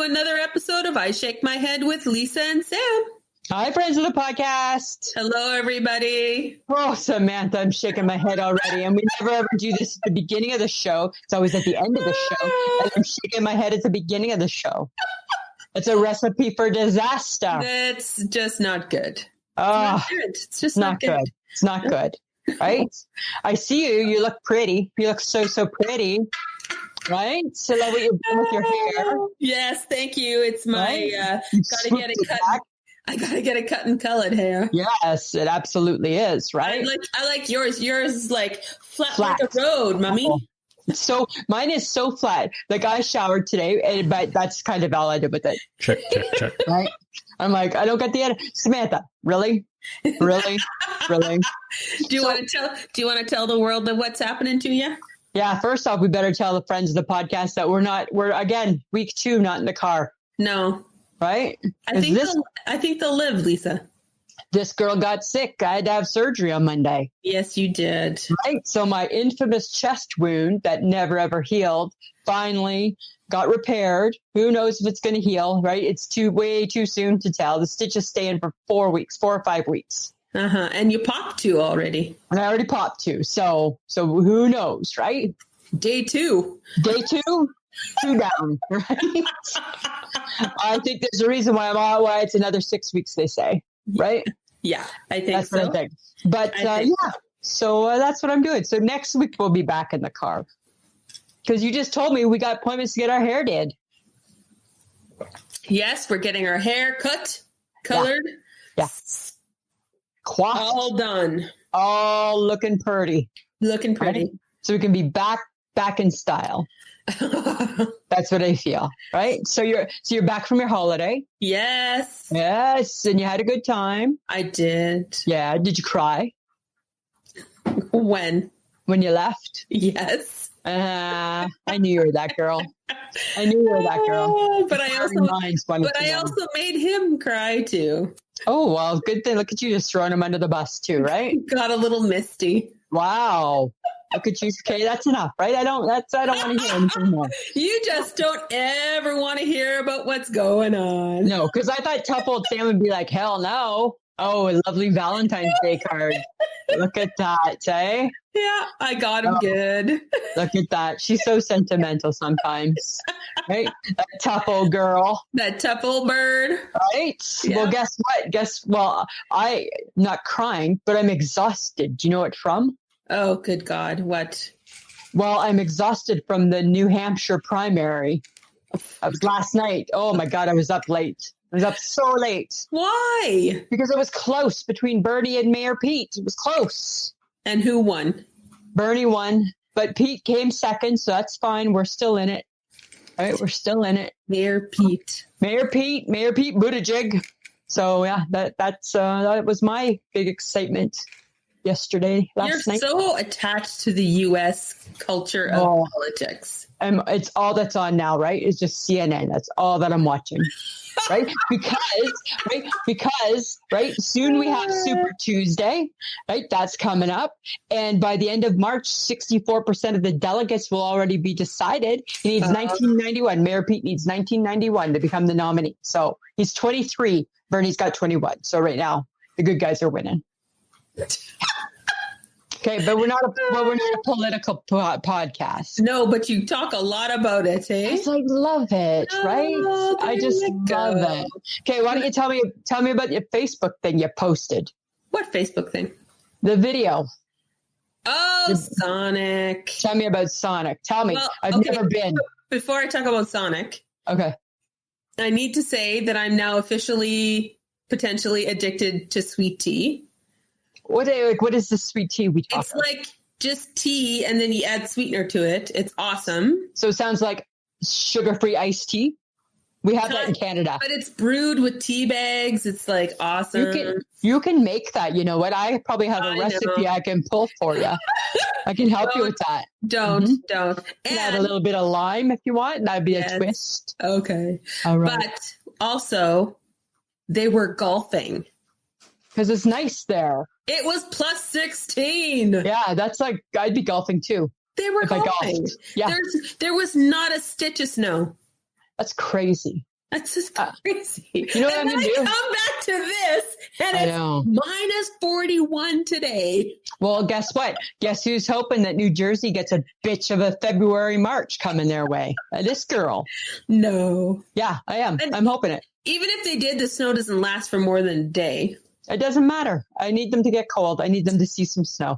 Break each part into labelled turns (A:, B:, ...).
A: to another episode of I Shake My Head with Lisa and Sam.
B: Hi, friends of the podcast.
A: Hello, everybody.
B: Oh, Samantha, I'm shaking my head already. And we never ever do this at the beginning of the show. It's always at the end of the show. And I'm shaking my head at the beginning of the show. It's a recipe for disaster.
A: It's just not good.
B: Oh,
A: It's just not good.
B: It's not good. Right? I see you. You look pretty. You look so pretty. Right? So love what you're doing with your hair.
A: Yes, thank you. It's my, gotta get it cut. I gotta get it cut and colored hair.
B: Yes, it absolutely is, right?
A: I like yours. Yours is like flat. Like a road, mommy.
B: Oh. So mine is so flat. Like I showered today, but that's kind of all I did with it.
C: Check.
B: Right? I'm like, I don't get the edit. Samantha, really? Do
A: you want to tell the world that what's happening to you?
B: Yeah, first off, we better tell the friends of the podcast that we're again, week 2, not in the car.
A: No.
B: Right?
A: I think they'll live, Lisa.
B: This girl got sick. I had to have surgery on Monday.
A: Yes, you did.
B: Right? So my infamous chest wound that never ever healed finally got repaired. Who knows if it's going to heal, right? It's way too soon to tell. The stitches stay in for 4 or 5 weeks.
A: Uh-huh. And you popped 2 already.
B: And I already popped 2. So who knows, right?
A: Day 2.
B: 2 down, right? I think there's a reason why it's another 6 weeks, they say, right?
A: Yeah, I think
B: that's
A: so.
B: What I think. But so that's what I'm doing. So next week we'll be back in the car. Because you just told me we got appointments to get our hair did.
A: Yes, we're getting our hair cut, colored.
B: Yeah. Coiffed.
A: All done.
B: All looking pretty. Right? So we can be back in style. That's what I feel, right? So you're back from your holiday.
A: Yes,
B: and you had a good time.
A: I did.
B: Yeah, did you cry?
A: When
B: you left?
A: Yes.
B: I knew you were that girl. But
A: I also made him cry too.
B: Oh well, good thing. Look at you, just throwing him under the bus too, right?
A: Got a little misty.
B: Wow. Look at you. Okay, that's enough, right? I don't want to hear anything more.
A: You just don't ever want to hear about what's going on.
B: No, because I thought tough old Sam would be like, hell no. Oh, a lovely Valentine's Day card. Look at that, eh?
A: Yeah, I got him good.
B: Look at that. She's so sentimental sometimes, right? That tough old girl.
A: That tough old bird.
B: Right?
A: Yeah.
B: Well, guess what? I'm not crying, but I'm exhausted. Do you know what from?
A: Oh, good God. What?
B: Well, I'm exhausted from the New Hampshire primary. It was last night. Oh, my God. I was up late. I was up so late.
A: Why?
B: Because it was close between Bernie and Mayor Pete. It was close.
A: And who won?
B: Bernie won, but Pete came second, so that's fine. We're still in it. All right, we're still in it.
A: Mayor Pete
B: Buttigieg. So, yeah, that was my big excitement. Yesterday, last night.
A: You're so attached to the U.S. culture of politics.
B: It's all that's on now, right? It's just CNN. That's all that I'm watching, right? Because soon we have Super Tuesday, right? That's coming up. And by the end of March, 64% of the delegates will already be decided. He needs 1991. Mayor Pete needs 1991 to become the nominee. So he's 23. Bernie's got 21. So right now, the good guys are winning. Okay, but we're not a political podcast.
A: No, but you talk a lot about it, eh?
B: Yes, I love it, right? I just love it. Okay, why don't you tell me about your Facebook thing you posted?
A: What Facebook thing?
B: The video.
A: Oh, Sonic.
B: Tell me about Sonic. Tell me. Well, I've never been.
A: Before I talk about Sonic,
B: okay,
A: I need to say that I'm now officially potentially addicted to sweet tea.
B: What is the sweet tea we talk
A: about? It's like just tea and then you add sweetener to it. It's awesome.
B: So it sounds like sugar-free iced tea. We have that in Canada.
A: But it's brewed with tea bags. It's like awesome.
B: You can make that. You know what? I probably have a recipe I can pull for you. I can help you with that.
A: Don't.
B: And add a little bit of lime if you want. That'd be a twist.
A: Okay.
B: All right.
A: But also, they were golfing.
B: Because it's nice there.
A: It was plus 16.
B: Yeah, that's like, I'd be golfing too.
A: They were golfing.
B: Yeah.
A: There was not a stitch of snow.
B: That's crazy.
A: That's just crazy.
B: You know what I'm going to do?
A: Come back to this, and it's minus 41 today.
B: Well, guess what? Guess who's hoping that New Jersey gets a bitch of a February, March coming their way? This girl.
A: No.
B: Yeah, I am. I'm hoping it.
A: Even if they did, the snow doesn't last for more than a day.
B: It doesn't matter. I need them to get cold. I need them to see some snow.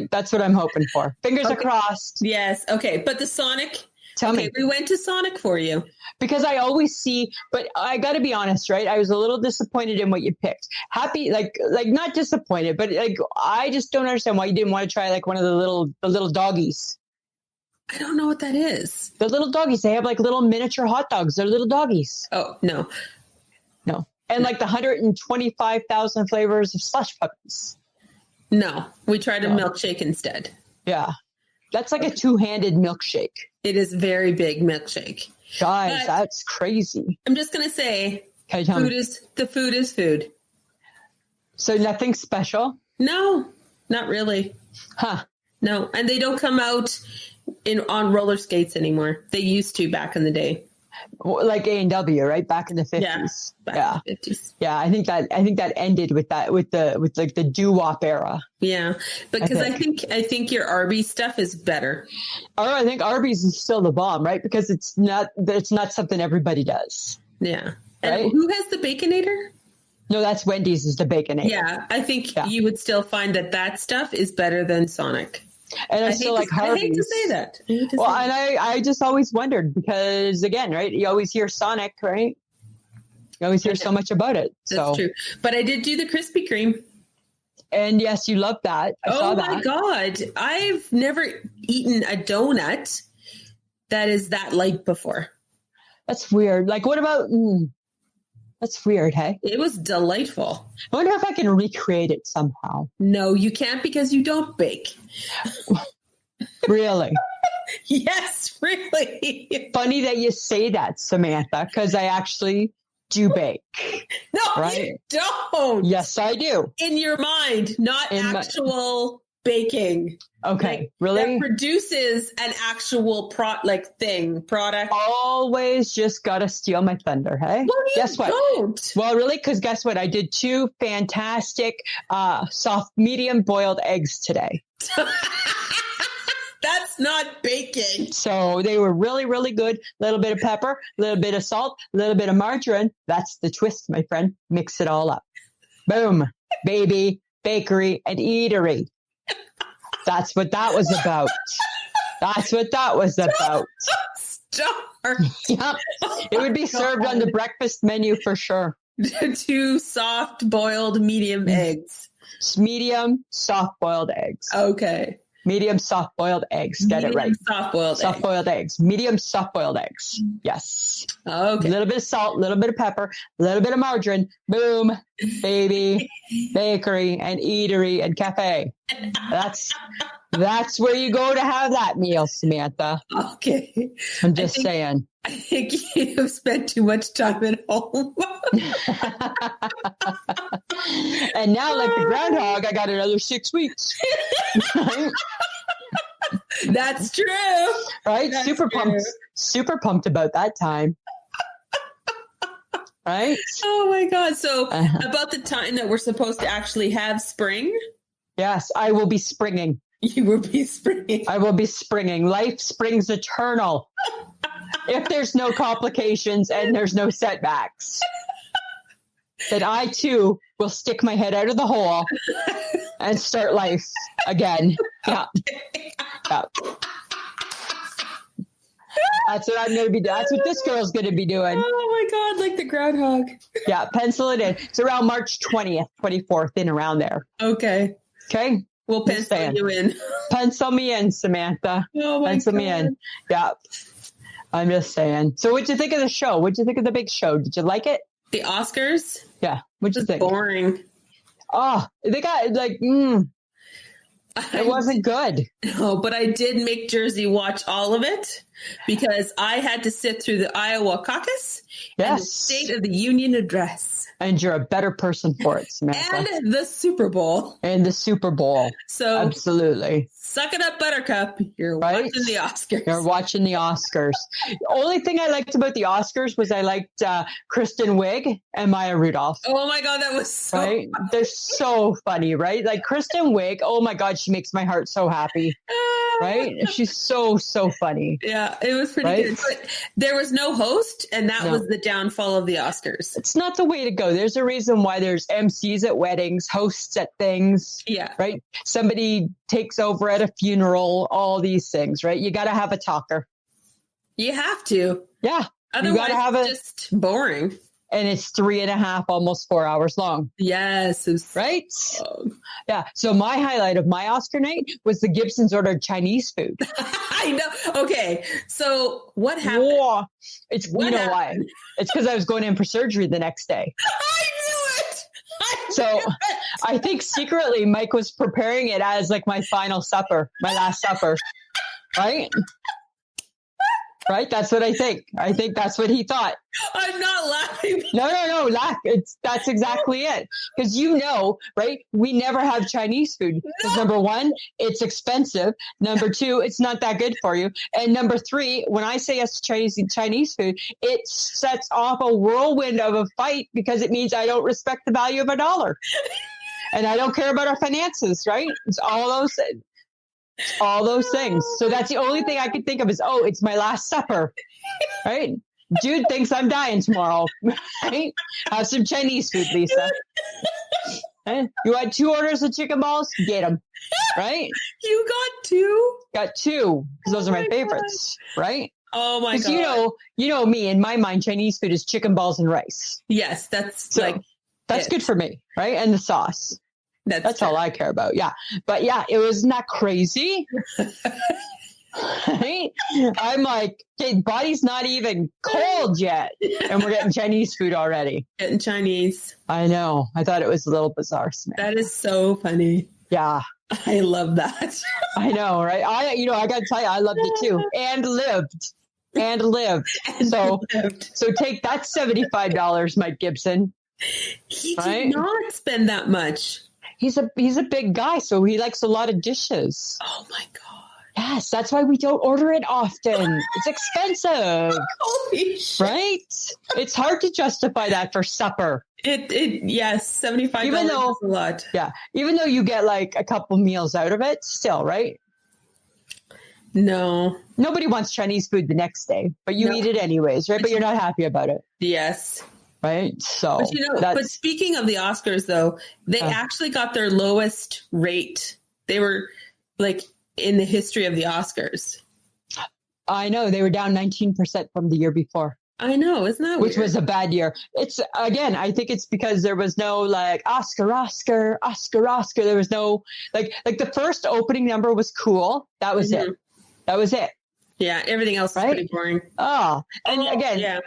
B: That's what I'm hoping for. Fingers are crossed.
A: Yes. Okay. But the Sonic.
B: Tell me.
A: We went to Sonic for you.
B: Because I always see, but I got to be honest, right? I was a little disappointed in what you picked. Happy, like not disappointed, but like I just don't understand why you didn't want to try like one of the little doggies.
A: I don't know what that is.
B: The little doggies. They have like little miniature hot dogs. They're little doggies.
A: Oh, no.
B: And like the 125,000 flavors of slush puppies.
A: No, we tried a milkshake instead.
B: Yeah. That's like a two-handed milkshake.
A: It is very big milkshake.
B: Guys, that's crazy.
A: I'm just going to say, the food is food.
B: So nothing special?
A: No, not really.
B: Huh.
A: No, and they don't come out on roller skates anymore. They used to back in the day.
B: Like A&W, right? Back in the 50s.
A: Yeah. Back in the 50s.
B: Yeah, I think that ended with the doo-wop era.
A: Yeah. Because I think your Arby's stuff is better.
B: Or I think Arby's is still the bomb, right? Because it's not something everybody does.
A: Yeah. And
B: right?
A: Who has the Baconator?
B: No, that's Wendy's is the Baconator.
A: Yeah, I think you would still find that stuff is better than Sonic.
B: And I still like Harvey's.
A: I hate to say that.
B: And I just always wondered because, again, right, you always hear Sonic, right? You always hear so much about it.
A: That's true. But I did do the Krispy Kreme.
B: And yes, you love that. I saw that. Oh, my
A: God. I've never eaten a donut that is that light before.
B: That's weird. Like, what about... That's weird, hey?
A: It was delightful.
B: I wonder if I can recreate it somehow.
A: No, you can't because you don't bake.
B: Really?
A: Yes, really.
B: Funny that you say that, Samantha, because I actually do bake.
A: No,
B: right?
A: You don't.
B: Yes, I do.
A: In your mind, not actual baking.
B: Okay, really?
A: That produces an actual product.
B: Always just gotta steal my thunder, hey?
A: Well,
B: guess what?
A: Don't.
B: Well, really? Because guess what? I did 2 fantastic soft medium boiled eggs today.
A: That's not baking.
B: So they were really, really good. A little bit of pepper, a little bit of salt, a little bit of margarine. That's the twist, my friend. Mix it all up. Boom, baby, bakery and eatery. That's what that was about. That's what that was about.
A: Start.
B: Yep. It would be served on the breakfast menu for sure.
A: 2 soft boiled medium eggs.
B: Medium soft boiled eggs.
A: Okay.
B: Medium soft boiled eggs. Get it right.
A: Soft boiled
B: eggs. Medium soft boiled eggs. Yes.
A: Okay.
B: A little bit of salt, a little bit of pepper, a little bit of margarine. Boom, baby, bakery and eatery and cafe. That's where you go to have that meal, Samantha.
A: Okay.
B: I'm just saying.
A: I think you've spent too much time at home.
B: And now, like the groundhog, I got another 6 weeks. Right?
A: That's true.
B: Right?
A: That's
B: Super pumped about that time. Right?
A: Oh my God. So about the time that we're supposed to actually have spring?
B: Yes, I will be springing.
A: You will be springing.
B: I will be springing. Life springs eternal. If there's no complications and there's no setbacks. That I too will stick my head out of the hole and start life again. Yeah. Yeah. That's what I'm going to be doing. That's what this girl's going to be doing.
A: Oh my God, like the groundhog.
B: Yeah, pencil it in. It's around March 20th, 24th, in around there.
A: Okay.
B: Okay.
A: We'll pencil you in.
B: Pencil me in, Samantha.
A: Oh my
B: pencil
A: God.
B: me in. Yeah. I'm just saying. So what'd you think of the show? What'd you think of the big show? Did you like it?
A: The Oscars?
B: Yeah. What'd you think?
A: Boring.
B: Oh, they got like, it wasn't good.
A: No, but I did make Jersey watch all of it because I had to sit through the Iowa caucus and the State of the Union address.
B: And you're a better person for it, Samantha.
A: And the Super Bowl.
B: And the Super Bowl.
A: So
B: absolutely.
A: suck it up, Buttercup. You're
B: Right?
A: watching the Oscars.
B: You're watching the Oscars. The only thing I liked about the Oscars was I liked Kristen Wiig and Maya Rudolph.
A: Oh my God, that was so
B: Right? They're so funny, right? Like Kristen Wiig, oh my God, she makes my heart so happy. Right? She's so funny.
A: Yeah, it was pretty good. But there was no host, and that was the downfall of the Oscars.
B: It's not the way to go. There's a reason why there's MCs at weddings, hosts at things.
A: Yeah.
B: Right? Somebody takes over at a funeral, all these things, right? You got to have a talker.
A: You have to.
B: Yeah.
A: Otherwise, it's just boring.
B: And it's 3.5, almost 4 hours long.
A: Yes.
B: Right? Yeah. So my highlight of my Oscar night was the Gibsons ordered Chinese food.
A: I know. Okay. So what happened?
B: Whoa. You know why? It's because I was going in for surgery the next day.
A: I knew it.
B: I think secretly Mike was preparing it as like my final supper, my last supper. Right? Right? That's what I think. I think that's what he thought.
A: I'm not laughing.
B: No. That's exactly it. Because right? We never have Chinese food. Because number one, it's expensive. Number two, it's not that good for you. And number three, when I say yes to Chinese food, it sets off a whirlwind of a fight because it means I don't respect the value of a dollar. And I don't care about our finances, right? It's all those things. So that's the only thing I could think of is, it's my last supper, right? Dude thinks I'm dying tomorrow, right? Have some Chinese food, Lisa. You had 2 orders of chicken balls? Get them, right?
A: You got 2?
B: Got 2, because those are my favorites, right?
A: Oh my God.
B: You know me, in my mind, Chinese food is chicken balls and rice.
A: Yes, that's
B: good for me, right? And the sauce. That's all I care about. Yeah. But yeah, it was not crazy. Right? I'm like, body's not even cold yet. And we're getting Chinese food already.
A: Getting Chinese.
B: I know. I thought it was a little bizarre.
A: That is so funny.
B: Yeah.
A: I love that.
B: I know, right? I got to tell you, I loved it too. And lived. So take that $75, Mike Gibson.
A: He did not spend that much.
B: He's a big guy, so he likes a lot of dishes.
A: Oh my God.
B: Yes, that's why we don't order it often. It's expensive.
A: Holy shit.
B: Right? It's hard to justify that for supper.
A: Yes, $75 is a lot.
B: Yeah. Even though you get like a couple meals out of it, still, right?
A: No.
B: Nobody wants Chinese food the next day, but you eat it anyways, right? But you're not happy about it.
A: Yes.
B: Right. So,
A: but speaking of the Oscars, though, they actually got their lowest rate. They were like in the history of the Oscars.
B: I know they were down 19% from the year before.
A: I know, isn't that weird?
B: Which was a bad year. It's again, I think it's because there was no like Oscar. There was no like the first opening number was cool. That was it. That was it.
A: Yeah, everything else is pretty boring.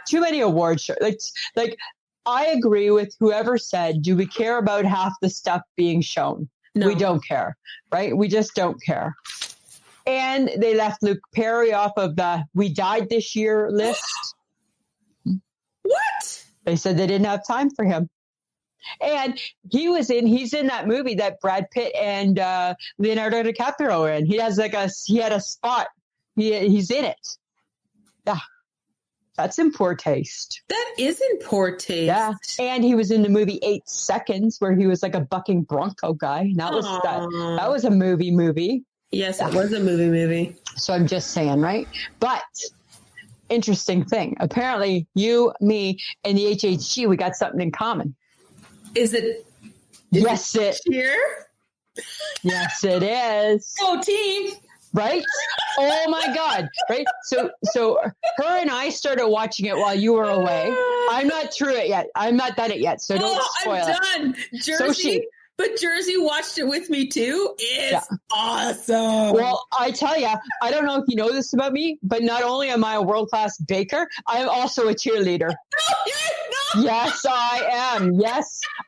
B: Too many award shows. Like I agree with whoever said, do we care about half the stuff being shown? No. We don't care, right? We just don't care. And they left Luke Perry off of the We Died This Year list.
A: What?
B: They said they didn't have time for him. And he's in that movie that Brad Pitt and Leonardo DiCaprio are in. He had a spot. He's in it. Yeah. That's in poor taste.
A: That is in poor taste.
B: Yeah. And he was in the movie 8 Seconds where he was like a bucking bronco guy. And that was a movie.
A: Yes, it was a movie.
B: So I'm just saying, right? But interesting thing. Apparently you, me, and the HHG, we got something in common.
A: Is it
B: here? Yes, it is.
A: Oh, team.
B: Right? Oh my God. Right? So her and I started watching it while you were away. I'm not through it yet. I'm not done it yet. So don't spoil it.
A: I'm done. Jersey. But Jersey watched it with me too. It's awesome.
B: Well, I tell you, I don't know if you know this about me, but not only am I a world-class baker, I'm also a cheerleader. No. Yes,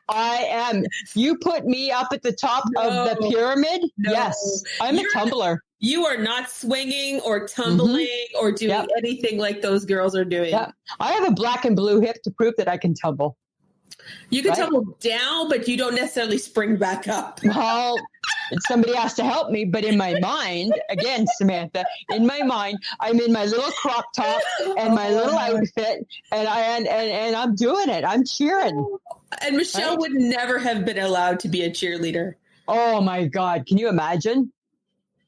B: I am. You put me up at the top of the pyramid. No. Yes, I'm a tumbler.
A: You are not swinging or tumbling or doing anything like those girls are doing.
B: Yeah. I have a black and blue hip to prove that I can tumble.
A: You can tumble down, but you don't necessarily spring back up.
B: Well, somebody has to help me. But in my mind, again, Samantha, in my mind, I'm in my little crop top and my little outfit, and I'm doing it. I'm cheering.
A: And Michelle would never have been allowed to be a cheerleader.
B: Oh my God. Can you imagine?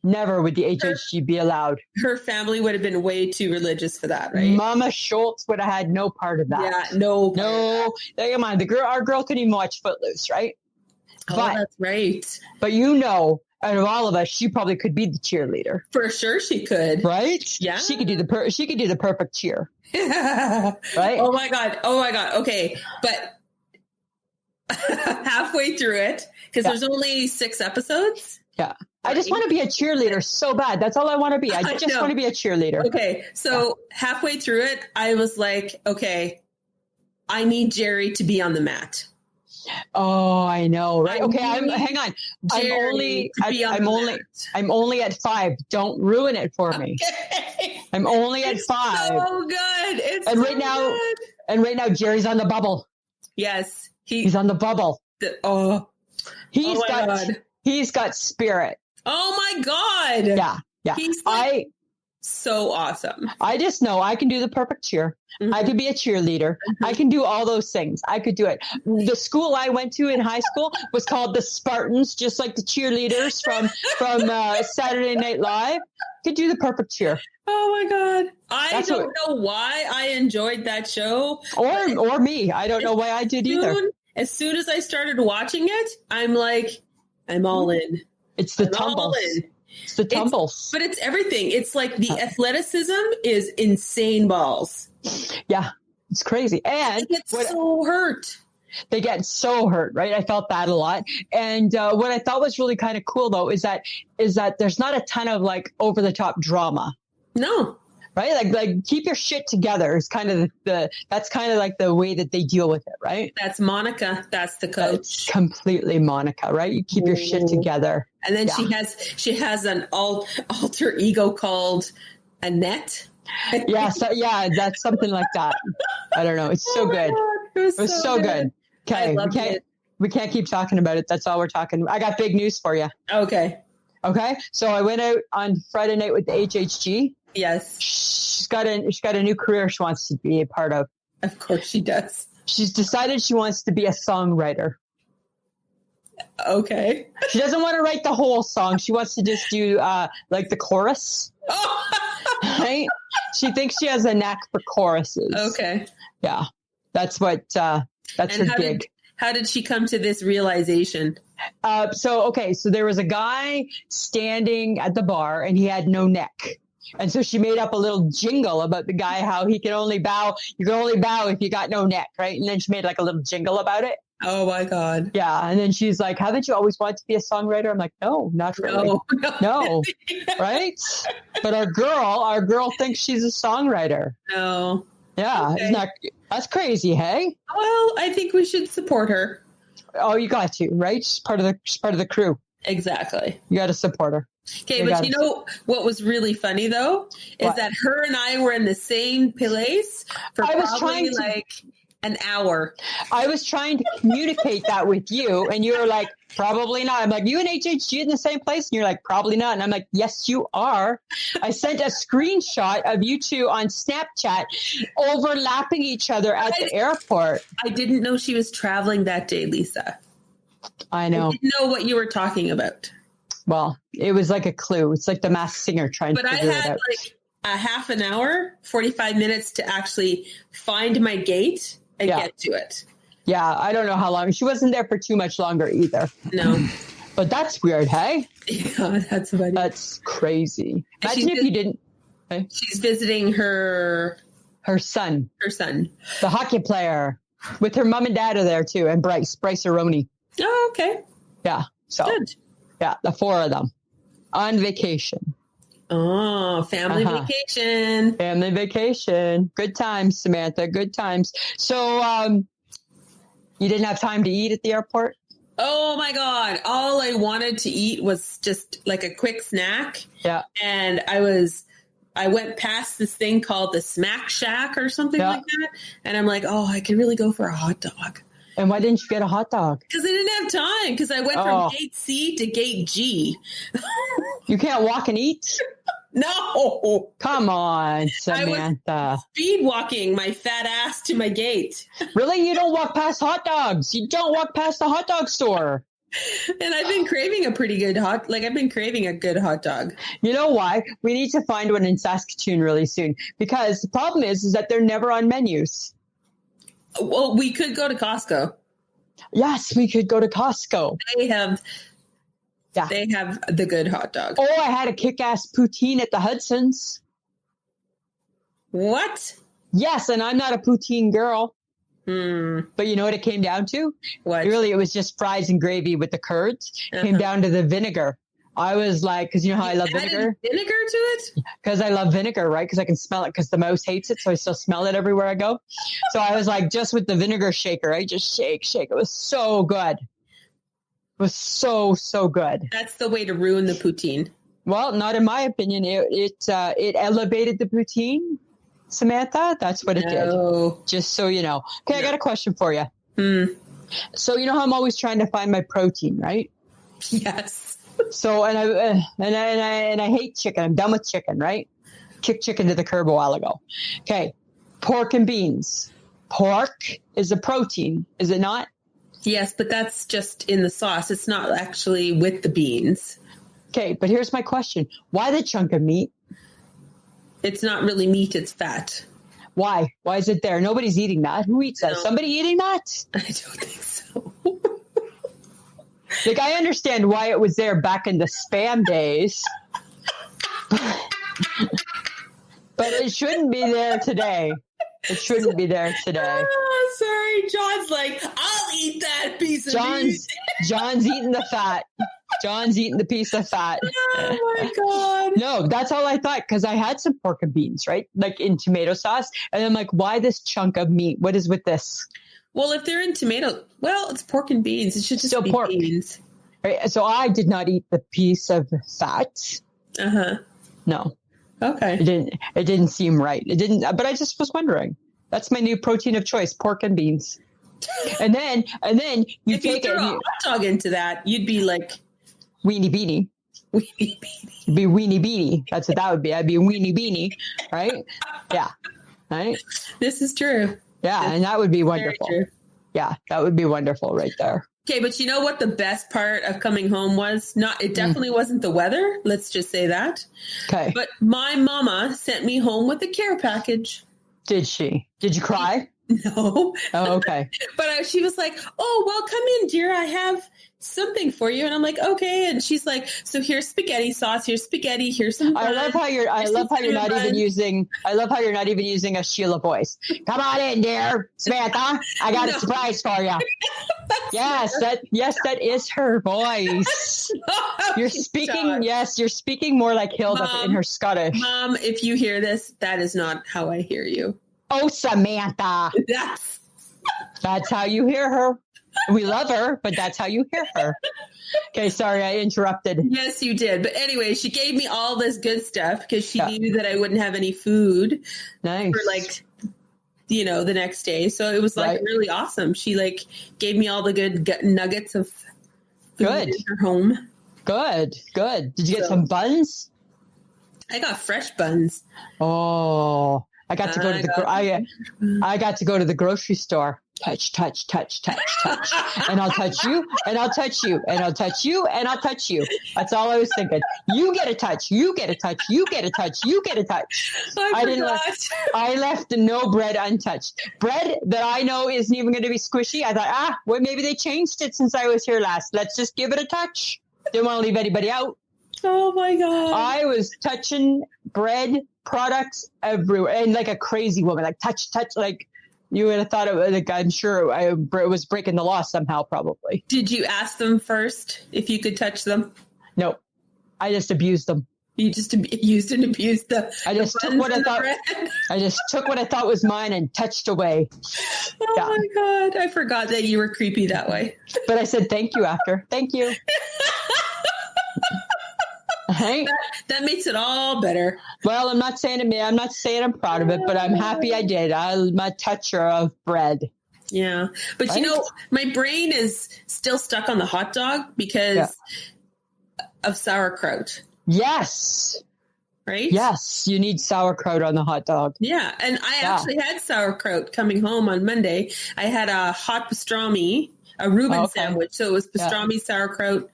B: Never would the HHG be allowed.
A: Her family would have been way too religious for that, right?
B: Mama Schultz would have had no part of that.
A: Yeah, no.
B: Come on. Our girl couldn't even watch Footloose, right?
A: That's right.
B: But out of all of us, she probably could be the cheerleader.
A: For sure she could.
B: Right?
A: Yeah.
B: She could do the perfect cheer. Right?
A: Oh my God. Okay. But halfway through it, because there's only 6 episodes.
B: Yeah. I just want to be a cheerleader so bad. That's all I want to be. I just want to be a cheerleader.
A: Okay. So halfway through it, I was like, okay, I need Jerry to be on the mat.
B: Oh, I know. Right. Okay. Hang on. I'm only at 5. Don't ruin it for me. Okay. I'm only at 5.
A: So good.
B: Right now, Jerry's on the bubble.
A: Yes.
B: He's on the bubble. He's got spirit.
A: Oh my God.
B: Yeah.
A: He's so awesome.
B: I just know I can do the perfect cheer. Mm-hmm. I could be a cheerleader. Mm-hmm. I can do all those things. I could do it. The school I went to in high school was called the Spartans, just like the cheerleaders from Saturday Night Live. Could do the perfect cheer.
A: Oh my God. I don't know why I enjoyed that show.
B: Or me. I don't know why I did either.
A: As soon as I started watching it, I'm like, I'm all in.
B: It's the tumbles. It's the tumbles.
A: But it's everything. It's like the athleticism is insane balls.
B: Yeah. It's crazy. And
A: they get so hurt.
B: They get so hurt, right? I felt that a lot. And what I thought was really kind of cool, though, is that there's not a ton of like over the top drama.
A: No.
B: Right? Like keep your shit together is kind of that's kind of like the way that they deal with it, right?
A: That's Monica. That's the coach.
B: That's completely Monica, right? You keep your shit together.
A: And then she has an alter ego called Annette.
B: That's something like that. I don't know. It's so good. It was so good. Okay. We can't keep talking about it. That's all we're talking. I got big news for you.
A: Okay.
B: So I went out on Friday night with the HHG.
A: Yes.
B: She's got a new career she wants to be a part of.
A: Of course she does.
B: She's decided she wants to be a songwriter.
A: Okay.
B: She doesn't want to write the whole song. She wants to just do like the chorus. Right? She thinks she has a knack for choruses.
A: Okay.
B: Yeah. That's her gig.
A: How did she come to this realization?
B: So there was a guy standing at the bar and he had no neck. And so she made up a little jingle about the guy, how he can only bow. You can only bow if you got no neck, right? And then she made like a little jingle about it.
A: Oh my God.
B: Yeah. And then she's like, haven't you always wanted to be a songwriter? I'm like, no, not really. No. Right? But our girl thinks she's a songwriter. No. Yeah. Okay. That's crazy, hey?
A: Well, I think we should support her.
B: Oh, you got to, right? She's part of the crew.
A: Exactly.
B: You got to support her.
A: Okay, but you know what was really funny though is that her and I were in the same place for probably like an hour.
B: I was trying to communicate that with you, and you were like, probably not. I'm like, you and HHG in the same place? And you're like, probably not. And I'm like, yes, you are. I sent a screenshot of you two on Snapchat overlapping each other at the airport.
A: I didn't know she was traveling that day, Lisa.
B: I know.
A: I didn't know what you were talking about.
B: Well, it was like a clue. It's like the Masked Singer trying to figure it out. But I had
A: like a half an hour, 45 minutes to actually find my gate and get to it.
B: Yeah, I don't know how long. She wasn't there for too much longer either.
A: No.
B: But that's weird, hey?
A: Yeah, that's funny.
B: That's crazy. Imagine if you didn't. Okay.
A: She's visiting her
B: son.
A: Her son.
B: The hockey player. With her mom and dad are there too. And Bryce Aroni.
A: Oh, okay.
B: Yeah. So.
A: Good.
B: Yeah, the 4 of them on vacation.
A: Oh, family vacation.
B: Family vacation. Good times, Samantha. Good times. So you didn't have time to eat at the airport?
A: Oh, my God. All I wanted to eat was just like a quick snack.
B: Yeah.
A: And I went past this thing called the Smack Shack or something like that. And I'm like, oh, I could really go for a hot dog.
B: And why didn't you get a hot dog?
A: Because I didn't have time. Because I went from gate C to gate G.
B: You can't walk and eat?
A: No.
B: Come on, Samantha.
A: I was speed walking my fat ass to my gate.
B: Really? You don't walk past hot dogs. You don't walk past the hot dog store.
A: And I've been craving a pretty good I've been craving a good hot dog.
B: You know why? We need to find one in Saskatoon really soon. Because the problem is that they're never on menus.
A: Well, we could go to Costco.
B: Yes, we could go to Costco.
A: They have the good hot dog.
B: Oh, I had a kick-ass poutine at the Hudson's.
A: What?
B: Yes, and I'm not a poutine girl. But you know what it came down to?
A: What?
B: Really, it was just fries and gravy with the curds. Came down to the vinegar. I was like, because you know how I love vinegar?
A: Vinegar to it?
B: Because I love vinegar, right? Because I can smell it because the mouse hates it. So I still smell it everywhere I go. So I was like, just with the vinegar shaker, I just shake. It was so good. It was so good.
A: That's the way to ruin the poutine.
B: Well, not in my opinion. It elevated the poutine, Samantha. That's what it did. Just so you know. Okay, I got a question for you. So you know how I'm always trying to find my protein, right?
A: Yes.
B: So and I hate chicken. I'm done with chicken, right? Kicked chicken to the curb a while ago. Okay, pork and beans. Pork is a protein, is it not?
A: Yes, but that's just in the sauce. It's not actually with the beans.
B: Okay, but here's my question. Why the chunk of meat?
A: It's not really meat, it's fat.
B: Why? Why is it there? Nobody's eating that. Who eats that?
A: No.
B: Somebody eating that?
A: I don't think so.
B: Like, I understand why it was there back in the spam days. But it shouldn't be there today. It shouldn't be there today.
A: Oh, sorry. John's like, I'll eat that piece of meat.
B: John's eating the fat. John's eating the piece of fat.
A: Oh, my God.
B: No, that's all I thought, because I had some pork and beans, right? Like in tomato sauce. And I'm like, why this chunk of meat? What is with this?
A: Well, if they're in tomato, well, it's pork and beans. It should just be
B: pork.
A: Beans.
B: Right? So I did not eat the piece of fat. No.
A: Okay.
B: It didn't seem right. It didn't, but I just was wondering. That's my new protein of choice, pork and beans. And then you
A: if
B: take
A: you threw a hot dog into that, you'd be like
B: weenie beanie.
A: Weenie beanie.
B: It'd be weenie beanie. That's what that would be. I'd be a weenie beanie, right? Yeah. Right?
A: This is true.
B: Yeah, and that would be wonderful. Yeah, that would be wonderful right there.
A: Okay, but you know what the best part of coming home was? It definitely wasn't the weather. Let's just say that.
B: Okay.
A: But my mama sent me home with a care package.
B: Did she? Did you cry?
A: No.
B: Oh, okay.
A: But she was like, "Oh, well, come in, dear. I have something for you." And I'm like, "Okay." And she's like, "So here's spaghetti sauce. Here's spaghetti. Here's some bun.
B: I love how you're not even using a Sheila voice. Come on in, dear Samantha. I got a surprise for you. That is her voice. You're speaking. Yes, you're speaking more like Hilda in her Scottish.
A: Mom, if you hear this, that is not how I hear you.
B: Oh, Samantha. That's how you hear her. We love her, but that's how you hear her. Okay, sorry, I interrupted.
A: Yes, you did. But anyway, she gave me all this good stuff because she knew that I wouldn't have any food for the next day. So it was really awesome. She gave me all the good nuggets of food in her home. Good. Did you get some buns? I got fresh buns.
B: Oh, I got to go to I got to go to the grocery store. Touch. And I'll touch you, and I'll touch you, and I'll touch you, and I'll touch you. That's all I was thinking. You get a touch, you get a touch, you get a touch, you get a touch. I left no bread untouched. Bread that I know isn't even going to be squishy. I thought, maybe they changed it since I was here last. Let's just give it a touch. Didn't want to leave anybody out.
A: Oh my God.
B: I was touching bread products everywhere, and like a crazy woman, like touch, like you would have thought it was, I'm sure it was breaking the law somehow, probably.
A: Did you ask them first if you could touch them?
B: No, I just abused them.
A: You just used and abused them.
B: I just took what I thought was mine and touched away.
A: Oh my God, I forgot that you were creepy that way.
B: But I said thank you after. Thank you. Right?
A: That makes it all better.
B: Well, I'm not saying I'm proud of it, but I'm happy I did. I'm a toucher of bread.
A: Yeah. But
B: right?
A: My brain is still stuck on the hot dog because of sauerkraut.
B: Yes.
A: Right?
B: Yes. You need sauerkraut on the hot dog.
A: Yeah. And I actually had sauerkraut coming home on Monday. I had a hot pastrami, a Reuben sandwich. So it was pastrami, sauerkraut,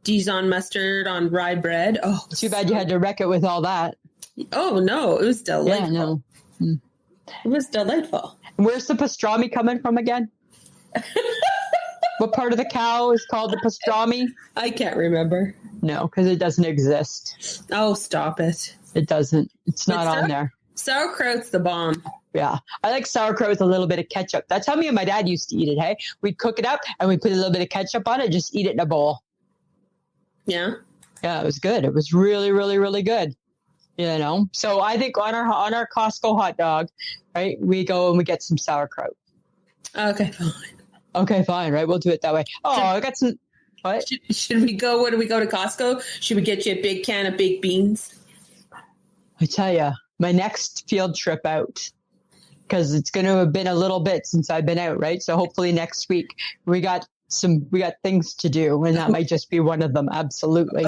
A: Dijon mustard on rye bread. Oh,
B: too bad you had to wreck it with all that.
A: Oh, no. It was delightful.
B: Yeah, no.
A: It was delightful.
B: Where's the pastrami coming from again? What part of the cow is called the pastrami?
A: I can't remember.
B: No, because it doesn't exist.
A: Oh, stop it.
B: It doesn't. It's not on there.
A: Sauerkraut's the bomb.
B: Yeah. I like sauerkraut with a little bit of ketchup. That's how me and my dad used to eat it, hey? We'd cook it up and we'd put a little bit of ketchup on it, just eat it in a bowl.
A: Yeah?
B: Yeah, it was good. It was really, really, really good. So I think on our Costco hot dog, right, we go and we get some sauerkraut.
A: Okay, fine.
B: Okay, fine, right? We'll do it that way. Oh, I got some... What?
A: Should we go? Where do we go to Costco? Should we get you a big can of baked beans?
B: I tell you, my next field trip out, because it's going to have been a little bit since I've been out, right? So hopefully next week we got things to do, and that might just be one of them. Absolutely,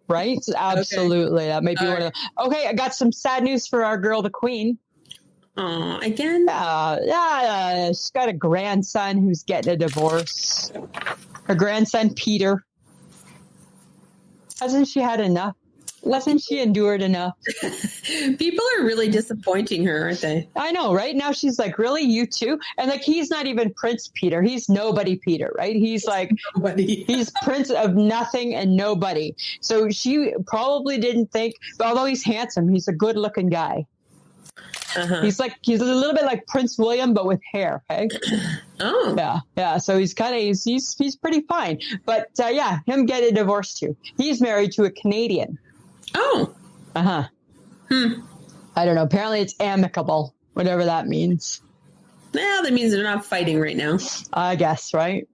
B: right? Absolutely, that might be one of them. Okay, I got some sad news for our girl, the Queen.
A: Again?
B: She's got a grandson who's getting a divorce. Her grandson, Peter. Hasn't she had enough? Hasn't she endured enough?
A: People are really disappointing her, aren't they?
B: I know, right? Now she's like, really? You too? And like, he's not even Prince Peter. He's nobody Peter, right? He's like,
A: nobody.
B: He's Prince of nothing and nobody. So she probably didn't think, although he's handsome, he's a good looking guy. Uh-huh. He's a little bit like Prince William, but with hair. Okay.
A: Oh.
B: Yeah. So he's he's pretty fine. But him get a divorce too. He's married to a Canadian.
A: Oh.
B: Uh-huh. I don't know. Apparently it's amicable, whatever that means.
A: Well, that means they're not fighting right now.
B: I guess, right?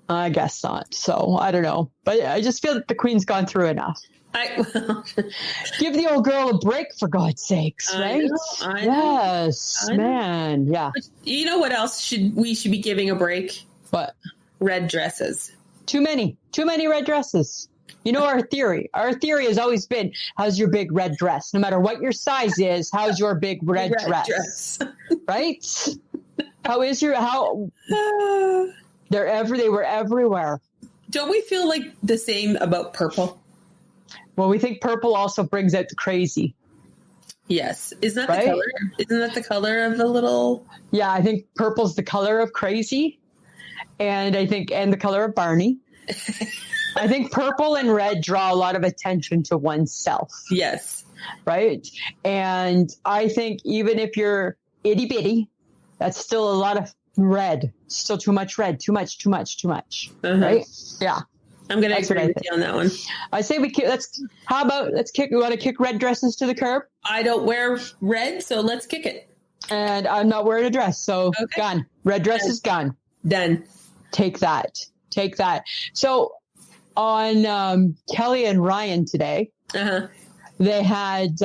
B: I guess not. So I don't know. But I just feel that the Queen's gone through enough. Give the old girl a break, for God's sakes, right?
A: I know.
B: Yes, man. Yeah.
A: But you know what else we should be giving a break?
B: What?
A: Red dresses.
B: Too many red dresses. You know our theory. Our theory has always been, how's your big red dress? No matter what your size is, how's your big red dress? Right? How is your they were everywhere.
A: Don't we feel like the same about purple?
B: Well, we think purple also brings out the crazy.
A: Yes. Isn't that the color? Isn't that the color of the little...
B: Yeah, I think purple's the color of crazy. And the color of Barney. I think purple and red draw a lot of attention to oneself.
A: Yes.
B: Right? And I think even if you're itty bitty, that's still a lot of red. Still too much red. Too much. Uh-huh. Right? Yeah.
A: I'm going to agree with you on that one.
B: I say we want to kick red dresses to the curb? I
A: don't wear red, so let's kick it.
B: And I'm not wearing a dress, so gone. Red dress is gone.
A: Done.
B: Take that. So on Kelly and Ryan today, they had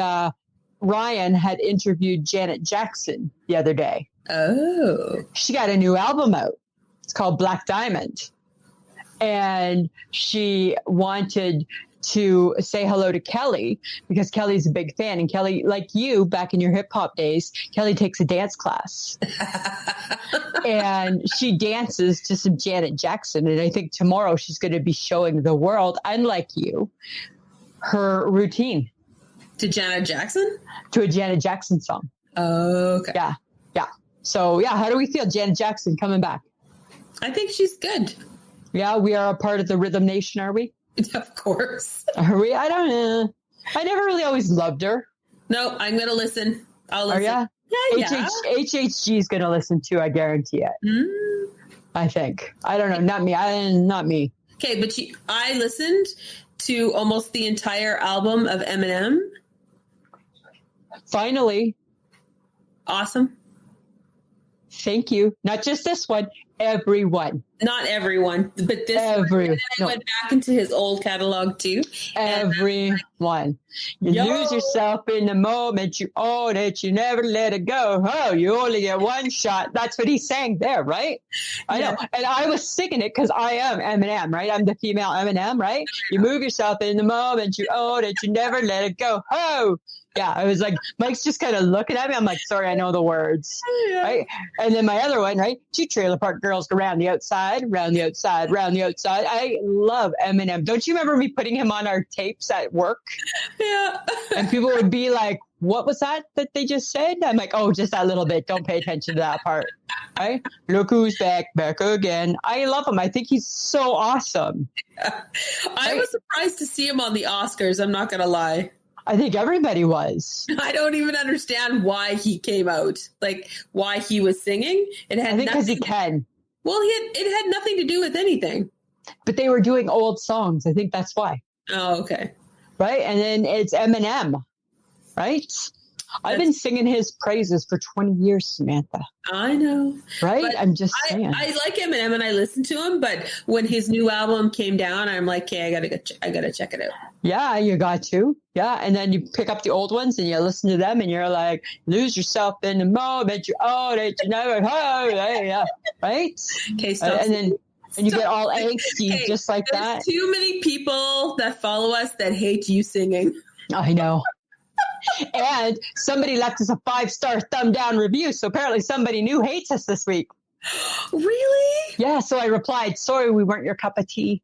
B: Ryan had interviewed Janet Jackson the other day.
A: Oh.
B: She got a new album out. It's called Black Diamond. And she wanted to say hello to Kelly because Kelly's a big fan. And Kelly, like you back in your hip hop days, Kelly takes a dance class. And she dances to some Janet Jackson. And I think tomorrow she's going to be showing the world, unlike you, her routine.
A: To Janet Jackson?
B: To a Janet Jackson song.
A: Oh, okay.
B: Yeah. So, how do we feel? Janet Jackson coming back.
A: I think she's good.
B: Yeah, we are a part of the Rhythm Nation, are we?
A: Of course.
B: Are we? I don't know. I never really always loved her.
A: No, I'm going to listen. I'll listen.
B: Yeah? HHG is going to listen too, I guarantee it. I think. I don't know. Not me.
A: Okay, but I listened to almost the entire album of Eminem.
B: Finally.
A: Awesome.
B: Thank you. Not just this one. Everyone.
A: Not everyone, but this one. And I went back into his old catalog too.
B: Everyone. You lose yourself in the moment. You own it. You never let it go. Oh, you only get one shot. That's what he sang there, right? I know. And I was singing it because I am Eminem, right? I'm the female Eminem, right? You move yourself in the moment. You own it. You never let it go. Oh. Yeah, I was like, Mike's just kind of looking at me. I'm like, sorry, I know the words. Right? And then my other one, right? 2 trailer park girls go round the outside, round the outside, round the outside. I love Eminem. Don't you remember me putting him on our tapes at work?
A: Yeah.
B: And people would be like, what was that they just said? I'm like, oh, just that little bit. Don't pay attention to that part. Right? Look who's back again. I love him. I think he's so awesome.
A: Yeah. I was surprised to see him on the Oscars. I'm not going to lie.
B: I think everybody was.
A: I don't even understand why he came out, like why he was singing.
B: I think because he can.
A: Well, it had nothing to do with anything.
B: But they were doing old songs. I think that's why.
A: Oh, okay.
B: Right? And then it's Eminem, right? I've been singing his praises for 20 years, Samantha.
A: I know.
B: Right?
A: But
B: I'm just saying.
A: I like Eminem and I listen to him, but when his new album came down, I'm like, okay, I gotta check it out.
B: Yeah, you got to. Yeah. And then you pick up the old ones and you listen to them and you're like, lose yourself in the moment. You own it. You never yeah. Right?
A: Okay, stop.
B: And you get all angsty just like that.
A: Too many people that follow us that hate you singing.
B: I know. And somebody left us a 5-star thumb down review. So apparently somebody new hates us this week.
A: Really?
B: Yeah. So I replied, sorry, we weren't your cup of tea.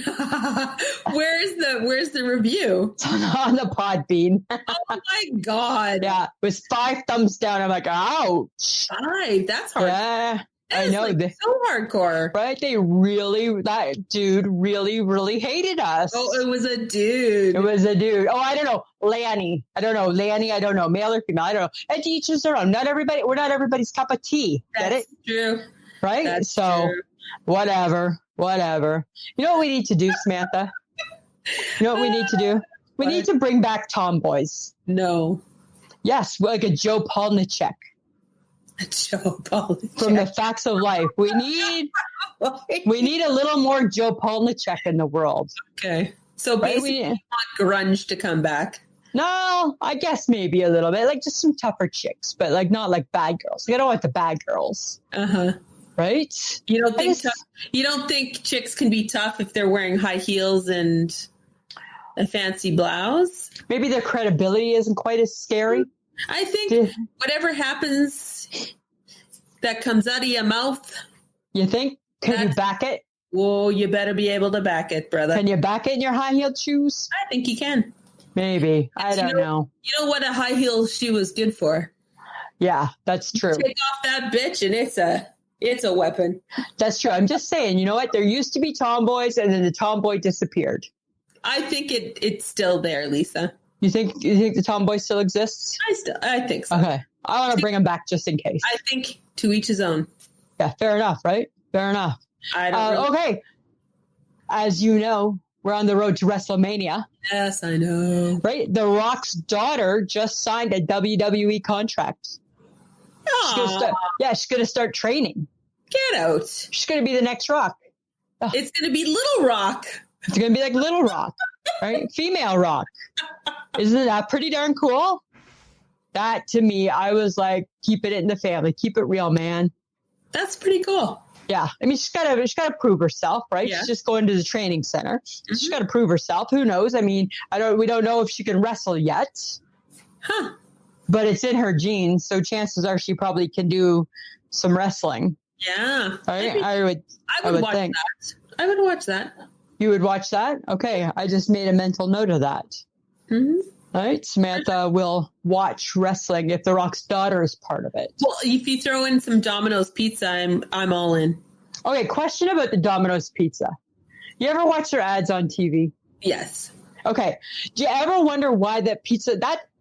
A: Where's the review?
B: It's on the Podbean.
A: Oh my God.
B: Yeah. It was 5 thumbs down. I'm like, ouch.
A: 5? That's hard.
B: Yeah. I know.
A: Like so hardcore.
B: Right? That dude really hated us.
A: Oh, it was a dude.
B: Oh, I don't know. Lanny. I don't know. Male or female. I don't know. And to each his own. We're not everybody's cup of tea. Get it?
A: True.
B: Right?
A: That's
B: so
A: true.
B: Whatever. You know what we need to do, Samantha? You know what we need to do? We need to bring back tomboys.
A: No.
B: Yes, like a Joe Polnicek.
A: Joe Polnicek.
B: From the Facts of Life. We need a little more Joe Polnicek in the world.
A: Okay. So basically you want grunge to come back.
B: No, I guess maybe a little bit. Like just some tougher chicks, but like not like bad girls. Like, I don't want the bad girls.
A: Uh-huh.
B: Right?
A: You don't think chicks can be tough if they're wearing high heels and a fancy blouse?
B: Maybe their credibility isn't quite as scary.
A: I think whatever happens that comes out of your mouth.
B: You think? Can you back it?
A: Well, you better be able to back it, brother.
B: Can you back it in your high-heeled shoes?
A: I think you can.
B: Maybe. I don't know.
A: You know what a high-heel shoe is good for?
B: Yeah, that's true.
A: Take off that bitch and it's a weapon.
B: That's true. I'm just saying, you know what? There used to be tomboys and then the tomboy disappeared.
A: I think it's still there, Lisa.
B: You think the tomboy still exists?
A: I think so.
B: Okay. I want to bring him back just in case.
A: I think to each his own.
B: Yeah, fair enough, right? Fair enough. Okay. As you know, we're on the road to WrestleMania.
A: Yes, I know.
B: Right? The Rock's daughter just signed a WWE contract. She's going to start training.
A: Get out.
B: She's going to be the next Rock.
A: Oh. It's going to be Little Rock.
B: It's going to be like Little Rock, right? Female Rock. Isn't that pretty darn cool? That, to me, I was like, keep it in the family. Keep it real, man.
A: That's pretty cool.
B: Yeah. I mean, she's got to prove herself, right? Yeah. She's just going to the training center. Mm-hmm. She's got to prove herself. Who knows? I mean, we don't know if she can wrestle yet.
A: Huh.
B: But it's in her genes, so chances are she probably can do some wrestling.
A: Yeah.
B: Right? I would
A: watch
B: think.
A: That. I would watch that.
B: You would watch that? Okay. I just made a mental note of that.
A: Mm-hmm.
B: All right. Samantha will watch wrestling if The Rock's daughter is part of it.
A: Well, if you throw in some Domino's pizza, I'm all in.
B: Okay. Question about the Domino's pizza. You ever watch their ads on TV?
A: Yes.
B: Okay. Do you ever wonder why that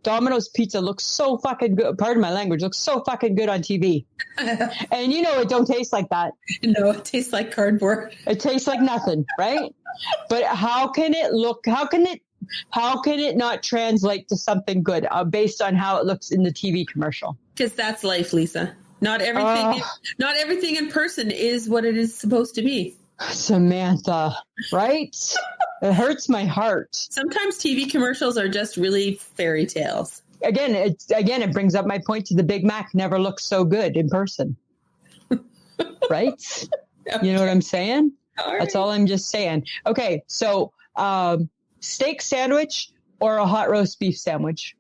B: Domino's pizza looks so fucking good? Pardon my language. Looks so fucking good on TV. And you know it don't taste like that.
A: No, it tastes like cardboard.
B: It tastes like nothing, right? But how can it look? How can it not translate to something good based on how it looks in the TV commercial?
A: Because that's life, Lisa. Not everything in person is what it is supposed to be.
B: Samantha, right? It hurts my heart.
A: Sometimes TV commercials are just really fairy tales.
B: Again, it brings up my point to the Big Mac never looks so good in person. Right? Okay. You know what I'm saying? That's all I'm just saying. Okay, so steak sandwich or a hot roast beef sandwich?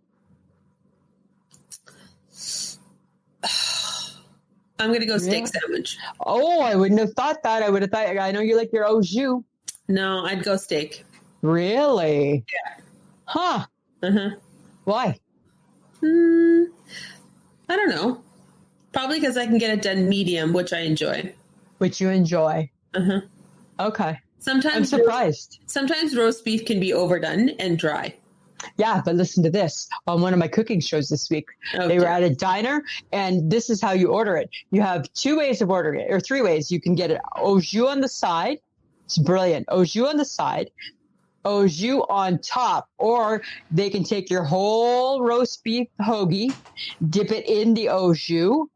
A: I'm going to go steak sandwich.
B: Oh, I wouldn't have thought that. I would have thought, I know you like your au jus.
A: No, I'd go steak.
B: Really?
A: Yeah.
B: Huh.
A: Uh-huh.
B: Why?
A: I don't know. Probably because I can get it done medium, which I enjoy.
B: Which you enjoy.
A: Uh-huh.
B: Okay.
A: Sometimes
B: I'm surprised.
A: Sometimes roast beef can be overdone and dry.
B: Yeah, but listen to this. On one of my cooking shows this week, they were at a diner, and this is how you order it. You have 2 ways of ordering it, or 3 ways. You can get it au jus on the side. It's brilliant. Au jus on the side, au jus on top, or they can take your whole roast beef hoagie, dip it in the au jus,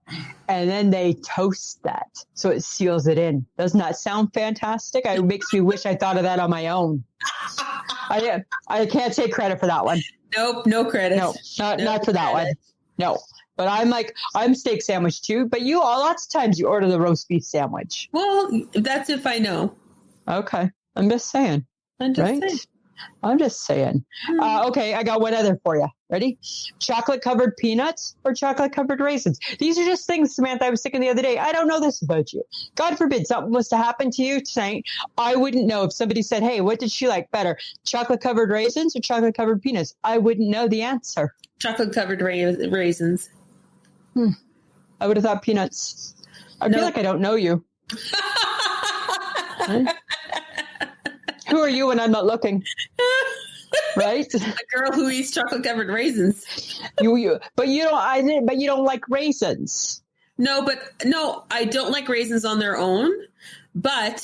B: and then they toast that so it seals it in. Doesn't that sound fantastic? It makes me wish I thought of that on my own. I can't take credit for that one.
A: Nope, no credit.
B: No, not for that one. No, but I'm steak sandwich too. But lots of times you order the roast beef sandwich.
A: Well, that's if I know.
B: Okay, I'm just saying. I'm just saying. Okay, I got one other for you. Ready? Chocolate covered peanuts or chocolate covered raisins? These are just things, Samantha, I was thinking the other day. I don't know this about you. God forbid something was to happen to you tonight. I wouldn't know if somebody said, hey, what did she like better? Chocolate covered raisins or chocolate covered peanuts? I wouldn't know the answer.
A: Chocolate covered raisins.
B: I would have thought peanuts. I feel like I don't know you. Right? Who are you when I'm not looking? Right?
A: A girl who eats chocolate covered raisins.
B: But you don't like raisins.
A: No, I don't like raisins on their own. Okay,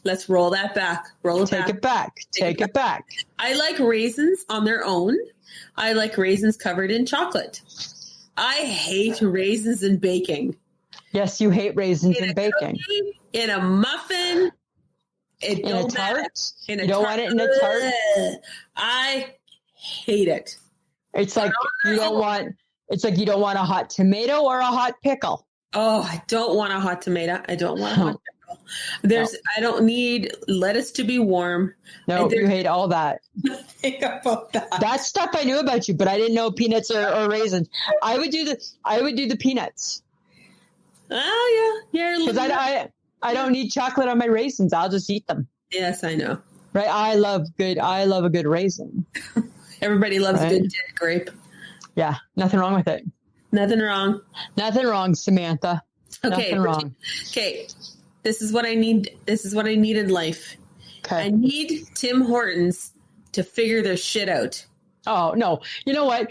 A: let's roll that back.
B: Take it back.
A: I like raisins on their own. I like raisins covered in chocolate. I hate raisins in baking.
B: Yes, you hate raisins in baking.
A: Cookie, in a muffin.
B: In a tart? You don't want it in a tart?
A: I hate it.
B: It's like you don't want a hot tomato or a hot pickle.
A: Oh, I don't want a hot tomato. I don't want a hot pickle. I don't need lettuce to be warm.
B: No, you hate all that.
A: About that.
B: That stuff I knew about you, but I didn't know peanuts or raisins. I would do the peanuts.
A: Oh yeah.
B: Because I don't need chocolate on my raisins. I'll just eat them.
A: Yes, I know.
B: Right? I love a good raisin.
A: Everybody loves good dead grape.
B: Yeah, nothing wrong with it.
A: Nothing wrong.
B: Nothing wrong, Samantha.
A: Okay.
B: Nothing wrong.
A: Okay. This is what I need. This is what I need in life. Okay. I need Tim Hortons to figure their shit out.
B: Oh, no. You know what?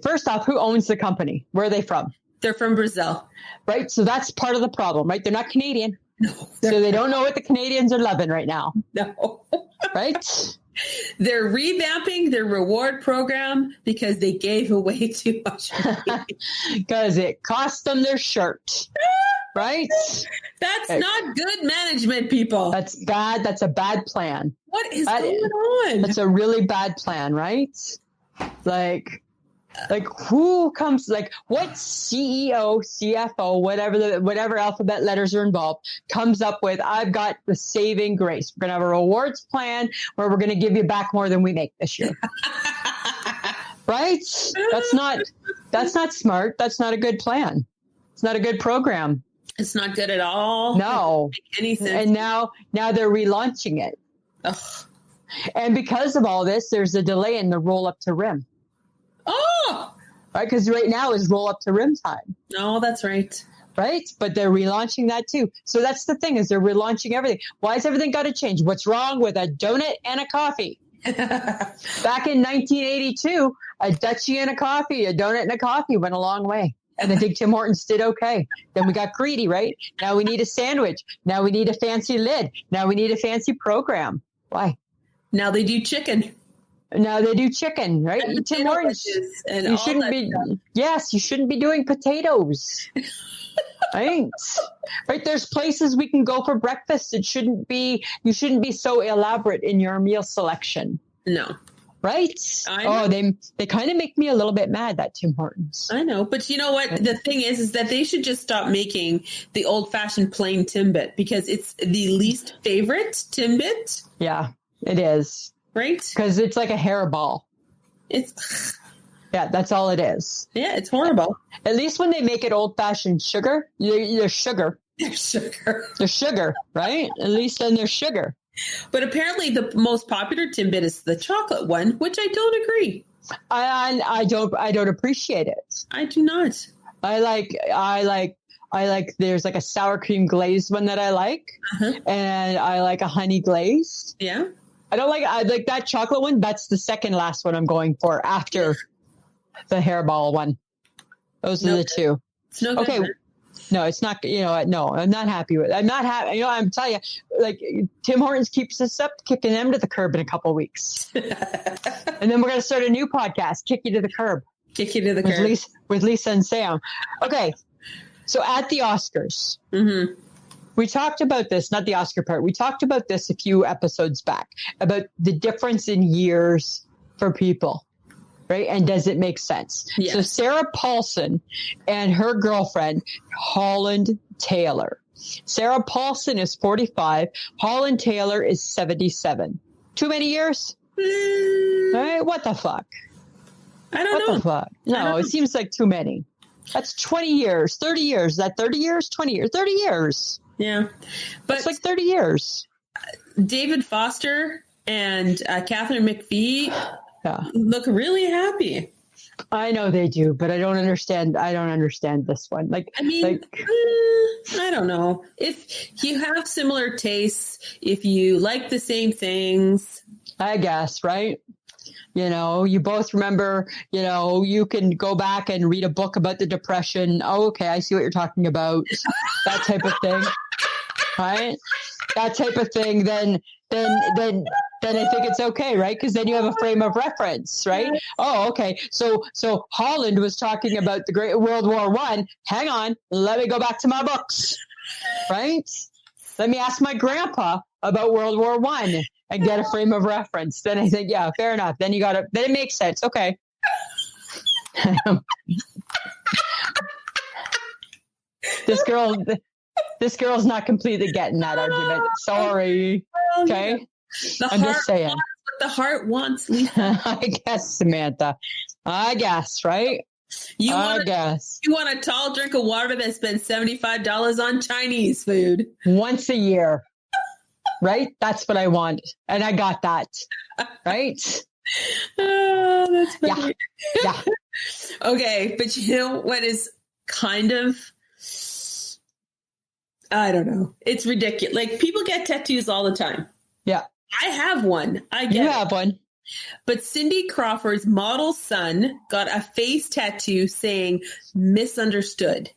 B: First off, who owns the company? Where are they from?
A: They're from Brazil.
B: Right? So that's part of the problem, right? They're not Canadian. No. So they don't know what the Canadians are loving right now.
A: No.
B: Right?
A: They're revamping their reward program because they gave away too much money.
B: Because it cost them their shirt. Right?
A: That's not good management, people.
B: That's bad. That's a bad plan.
A: What is going on?
B: That's a really bad plan, right? Like who comes, what CEO, CFO, whatever alphabet letters are involved, comes up with, I've got the saving grace. We're going to have a rewards plan where we're going to give you back more than we make this year. Right? That's not smart. That's not a good plan. It's not a good program.
A: It's not good at all.
B: No.
A: It doesn't make any sense.
B: And now they're relaunching it. Ugh. And because of all this, there's a delay in the roll up to rim.
A: Oh,
B: right. Because right now is roll up to rim time.
A: Oh, that's right.
B: Right. But they're relaunching that too. So that's the thing, is they're relaunching everything. Why has everything got to change? What's wrong with a donut and a coffee? Back in 1982, a Dutchie and a coffee, a donut and a coffee went a long way. And I think Tim Hortons did okay. Then we got greedy, right? Now we need a sandwich. Now we need a fancy lid. Now we need a fancy program. Why?
A: Now they do chicken.
B: Now they do chicken, right? Tim Hortons.
A: And
B: you shouldn't be. Stuff. Yes, you shouldn't be doing potatoes. Right. Right. There's places we can go for breakfast. You shouldn't be so elaborate in your meal selection.
A: No.
B: Right? They kind of make me a little bit mad, that Tim Hortons.
A: I know, but you know what? The thing is that they should just stop making the old-fashioned plain Timbit because it's the least favorite Timbit.
B: Yeah, it is.
A: Right?
B: Because it's like a hairball. Yeah, that's all it is.
A: Yeah, it's horrible.
B: At least when they make it old-fashioned sugar, there's sugar.
A: There's sugar.
B: There's sugar, right? At least then there's sugar.
A: But apparently the most popular Timbit is the chocolate one, which I don't agree.
B: I don't appreciate it.
A: I do not.
B: I like there's like a sour cream glazed one that I like, and I like a honey glazed.
A: Yeah.
B: I like that chocolate one. That's the second last one I'm going for after the hairball one. Those are the two.
A: It's no good.
B: Okay. No, it's not. No, I'm not happy with it. I'm not happy. I'm telling you, like Tim Hortons keeps us up, kicking them to the curb in a couple of weeks. And then we're going to start a new podcast, Kick You to the Curb.
A: Kick You to the Curb.
B: With Lisa and Sam. Okay. So at the Oscars, we talked about this, not the Oscar part. We talked about this a few episodes back about the difference in years for people. Right? And does it make sense? Yes. So Sarah Paulson and her girlfriend, Holland Taylor. Sarah Paulson is 45. Holland Taylor is 77. Too many years? Right? What the fuck?
A: I don't know.
B: What the fuck? No, it seems like too many. That's 20 years, 30 years. Is that 30 years? 20 years? 30 years.
A: Yeah. But
B: it's like 30 years.
A: David Foster and Catherine McPhee look really happy.
B: I know they do, but I don't understand this one. Like,
A: I don't know. If you have similar tastes, if you like the same things,
B: I guess, right? You both remember, you can go back and read a book about the Depression. Oh, okay. I see what you're talking about. That type of thing. Right? That type of thing. Then I think it's okay, right? Because then you have a frame of reference, right? Oh, okay. So Holland was talking about the Great World War I. Hang on, let me go back to my books, right? Let me ask my grandpa about World War I and get a frame of reference. Then I think, yeah, fair enough. Then then it makes sense. Okay. This girl's not completely getting that argument. Sorry. Okay. I'm just saying.
A: What the heart wants, Lisa.
B: I guess, Samantha. I guess, right?
A: You want a tall drink of water that spends $75 on Chinese food
B: once a year, right? That's what I want, and I got that, right?
A: Oh, that's funny.
B: Yeah.
A: Okay, but you know what is kind of, I don't know. It's ridiculous. Like people get tattoos all the time.
B: Yeah.
A: I have one.
B: You have one.
A: But Cindy Crawford's model son got a face tattoo saying misunderstood.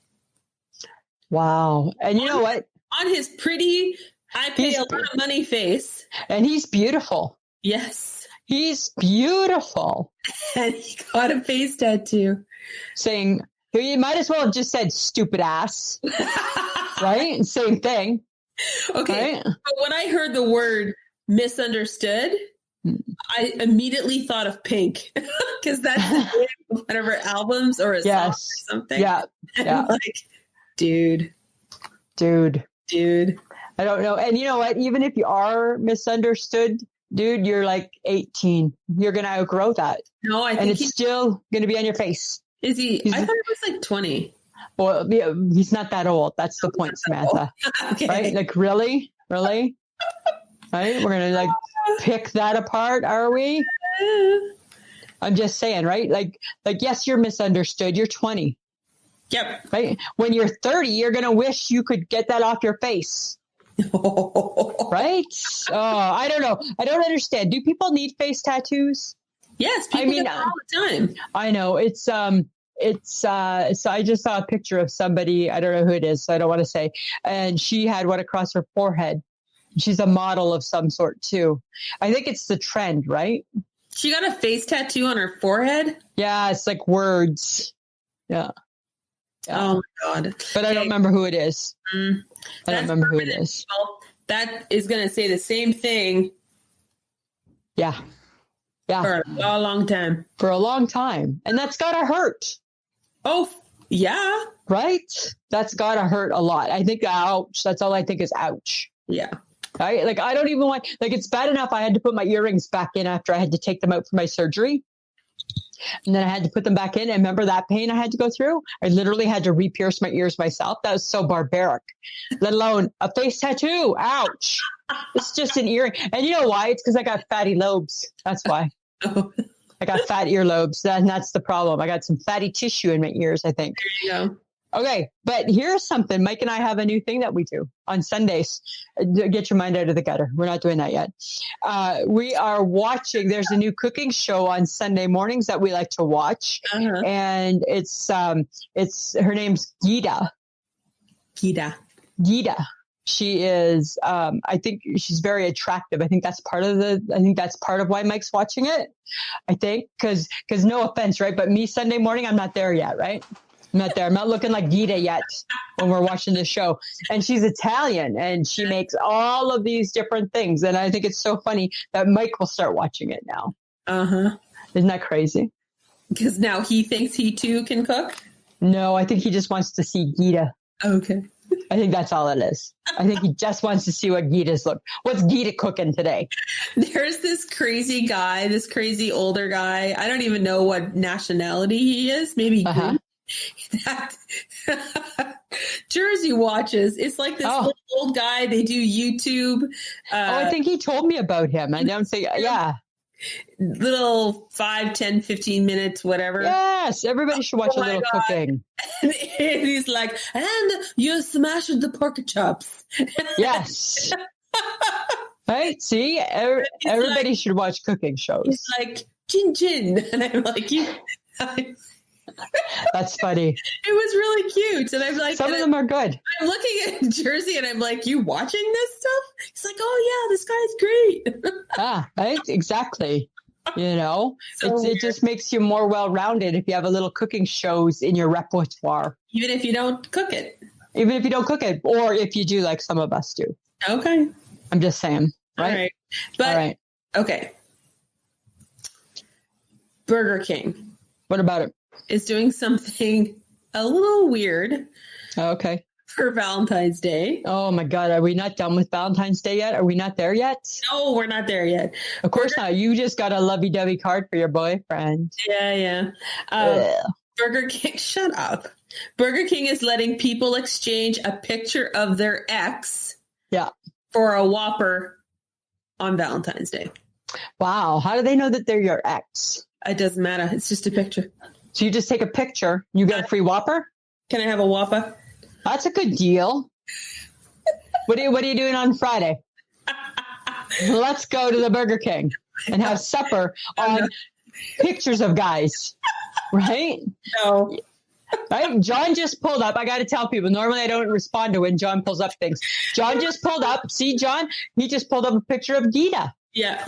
B: Wow. And you know what?
A: On his pretty, I pay a lot of money face.
B: And he's beautiful.
A: Yes.
B: He's beautiful.
A: And he got a face tattoo.
B: Saying, you might as well have just said stupid ass. Right? Same thing.
A: Okay.
B: Right?
A: But when I heard the word misunderstood, I immediately thought of Pink because that's the name of whatever albums or a song or something.
B: Yeah.
A: And like, dude.
B: I don't know. And you know what? Even if you are misunderstood, dude, you're like 18. You're going to outgrow that.
A: No, I think
B: and it's still going to be on your face.
A: Is he? I thought it was like 20.
B: Well, he's not that old. That's the point, Samantha.
A: Okay.
B: Right? Like, really? Right? We're going to pick that apart, are we? I'm just saying, right? Like, yes, you're misunderstood. You're 20.
A: Yep.
B: Right? When you're 30, you're going to wish you could get that off your face. Right? Oh, I don't know. I don't understand. Do people need face tattoos?
A: Yes, people get them all the time.
B: I know. So I just saw a picture of somebody, I don't know who it is, so I don't want to say, and she had one across her forehead. She's a model of some sort too. I think it's the trend, right?
A: She got a face tattoo on her forehead?
B: Yeah, it's like words. Yeah.
A: Oh, my God.
B: But I don't remember who it is. I don't remember who it is.
A: That is going to say the same thing.
B: Yeah. Yeah.
A: For a long time.
B: For a long time. And that's got to hurt.
A: Oh, yeah.
B: Right? That's got to hurt a lot. I think, ouch. That's all I think is ouch.
A: Yeah.
B: Right? Like, I don't even want, like, it's bad enough I had to put my earrings back in after I had to take them out for my surgery. And then I had to put them back in. And remember that pain I had to go through? I literally had to re-pierce my ears myself. That was so barbaric, let alone a face tattoo. Ouch. It's just an earring. And you know why? It's because I got fatty lobes. That's why. I got fat earlobes. And that's the problem. I got some fatty tissue in my ears, I think.
A: There you go.
B: Okay, but here's something. Mike and I have a new thing that we do on Sundays. Get your mind out of the gutter. We're not doing that yet. We are watching. There's a new cooking show on Sunday mornings that we like to watch, and it's her name's Gita. Gita. She is. I think she's very attractive. I think that's part of why Mike's watching it. I think because no offense, right? But me Sunday morning, I'm not there yet, right? I'm not there. I'm not looking like Gita yet when we're watching the show. And she's Italian and she makes all of these different things. And I think it's so funny that Mike will start watching it now. Isn't that crazy?
A: Because now he thinks he too can cook?
B: No, I think he just wants to see Gita.
A: Okay.
B: I think that's all it is. I think he just wants to see what Gita's look. What's Gita cooking today?
A: There's this crazy guy, this crazy older guy. I don't even know what nationality he is. Maybe Greek. That Jersey watches. It's like this little old guy. They do YouTube.
B: I think he told me about him. I don't say,
A: little 5, 10, 15 minutes, whatever.
B: Yes, everybody should watch a little cooking.
A: And he's like, and you smashed the pork chops.
B: Yes. Right? See, everybody should watch cooking shows.
A: He's like, chin chin. And I'm like,
B: That's funny.
A: It was really cute. And I'm like,
B: some of them are good.
A: I'm looking at Jersey and I'm like, you watching this stuff? He's like, oh yeah, this guy's great.
B: Right? Exactly. You know,
A: So
B: it just makes you more well-rounded if you have a little cooking shows in your repertoire.
A: Even if you don't cook it.
B: Or if you do like some of us do.
A: Okay.
B: I'm just saying. Right?
A: All right. But,
B: all right.
A: Okay. Burger King.
B: What about it?
A: Is doing something a little weird.
B: Okay.
A: For Valentine's Day.
B: Oh my God. Are we not done with Valentine's Day yet? Are we not there yet?
A: No, we're not there yet.
B: Of course not. You just got a lovey-dovey card for your boyfriend.
A: Yeah. Burger King, shut up. Burger King is letting people exchange a picture of their ex for a Whopper on Valentine's Day.
B: Wow. How do they know that they're your ex?
A: It doesn't matter. It's just a picture.
B: So you just take a picture, you get a free Whopper?
A: Can I have a Whopper?
B: That's a good deal. What are you doing on Friday? Let's go to the Burger King and have supper on pictures of guys. Right?
A: No.
B: Right? John just pulled up. I got to tell people, normally I don't respond to when John pulls up things. John just pulled up. See, John? He just pulled up a picture of Gita.
A: Yeah.